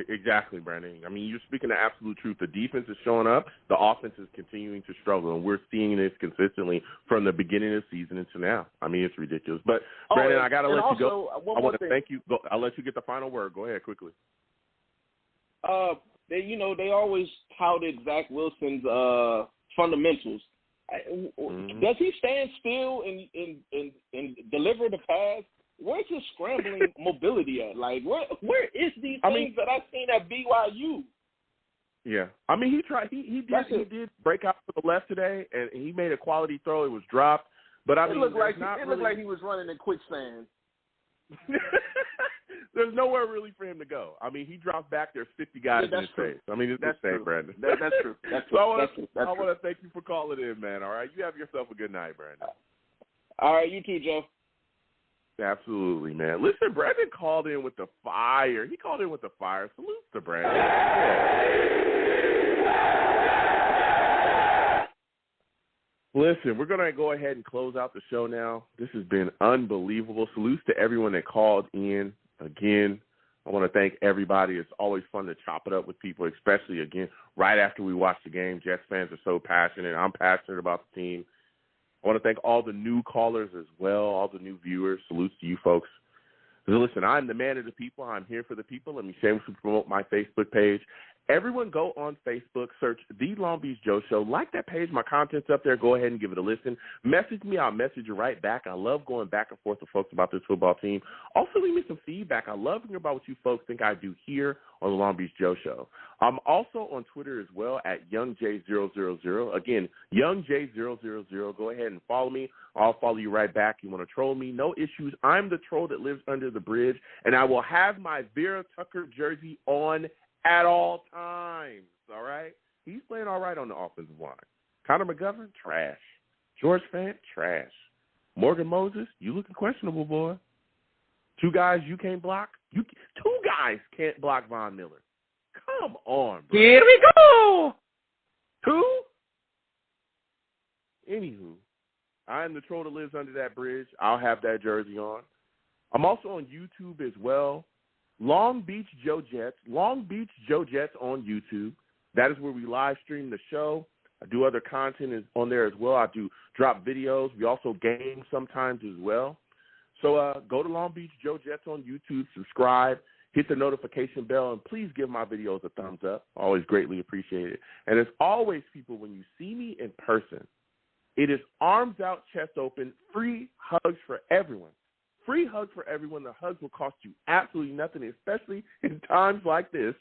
Exactly, Brandon. I mean, you're speaking the absolute truth. The defense is showing up. The offense is continuing to struggle, and we're seeing this consistently from the beginning of the season until now. I mean, it's ridiculous. But, Brandon, I got to let you go. I want to thank you. I'll let you get the final word. Go ahead quickly. They always touted Zach Wilson's fundamentals. Does he stand still and deliver the pass? Where's his scrambling mobility at? Like, where is these things that I've seen at BYU? Yeah. I mean, he tried. He did break out to the left today, and he made a quality throw. It was dropped. But, it looked like he was running in quicksand. There's nowhere really for him to go. I mean, he drops back. There's 50 guys in his face. I mean, it's insane, Brandon. That's true. So I want to thank you for calling in, man. All right, you have yourself a good night, Brandon. All right, you too, Joe. Absolutely, man. Listen, Brandon called in with the fire. He called in with the fire. Salute to Brandon. Listen, we're going to go ahead and close out the show now. This has been unbelievable. Salutes to everyone that called in. Again, I want to thank everybody. It's always fun to chop it up with people, especially, again, right after we watch the game. Jets fans are so passionate. I'm passionate about the team. I want to thank all the new callers as well, all the new viewers. Salutes to you folks. Listen, I'm the man of the people. I'm here for the people. Let me shamelessly promote my Facebook page. Everyone go on Facebook, search The Long Beach Joe Show. Like that page. My content's up there. Go ahead and give it a listen. Message me. I'll message you right back. I love going back and forth with folks about this football team. Also, leave me some feedback. I love hearing about what you folks think I do here on The Long Beach Joe Show. I'm also on Twitter as well at YoungJ000. Again, YoungJ000. Go ahead and follow me. I'll follow you right back. You want to troll me? No issues. I'm the troll that lives under the bridge, and I will have my Vera Tucker jersey on at all times, all right? He's playing all right on the offensive line. Connor McGovern, trash. George Fant, trash. Morgan Moses, you looking questionable, boy. 2 guys you can't block. 2 guys can't block Von Miller. Come on, bro. Here we go. 2? Anywho, I am the troll that lives under that bridge. I'll have that jersey on. I'm also on YouTube as well. Long Beach Joe Jets on YouTube. That is where we live stream the show. I do other content on there as well. I do drop videos. We also game sometimes as well. So go to Long Beach Joe Jets on YouTube, subscribe, hit the notification bell, and please give my videos a thumbs up. Always greatly appreciate it. And as always, people, when you see me in person, it is arms out, chest open, free hugs for everyone. Free hugs for everyone. The hugs will cost you absolutely nothing, especially in times like this.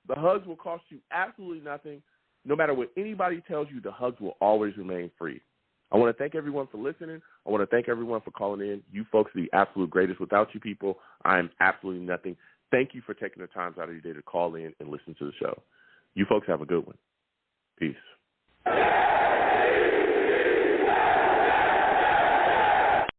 The hugs will cost you absolutely nothing. No matter what anybody tells you, the hugs will always remain free. I want to thank everyone for listening. I want to thank everyone for calling in. You folks are the absolute greatest. Without you people, I am absolutely nothing. Thank you for taking the time out of your day to call in and listen to the show. You folks have a good one. Peace.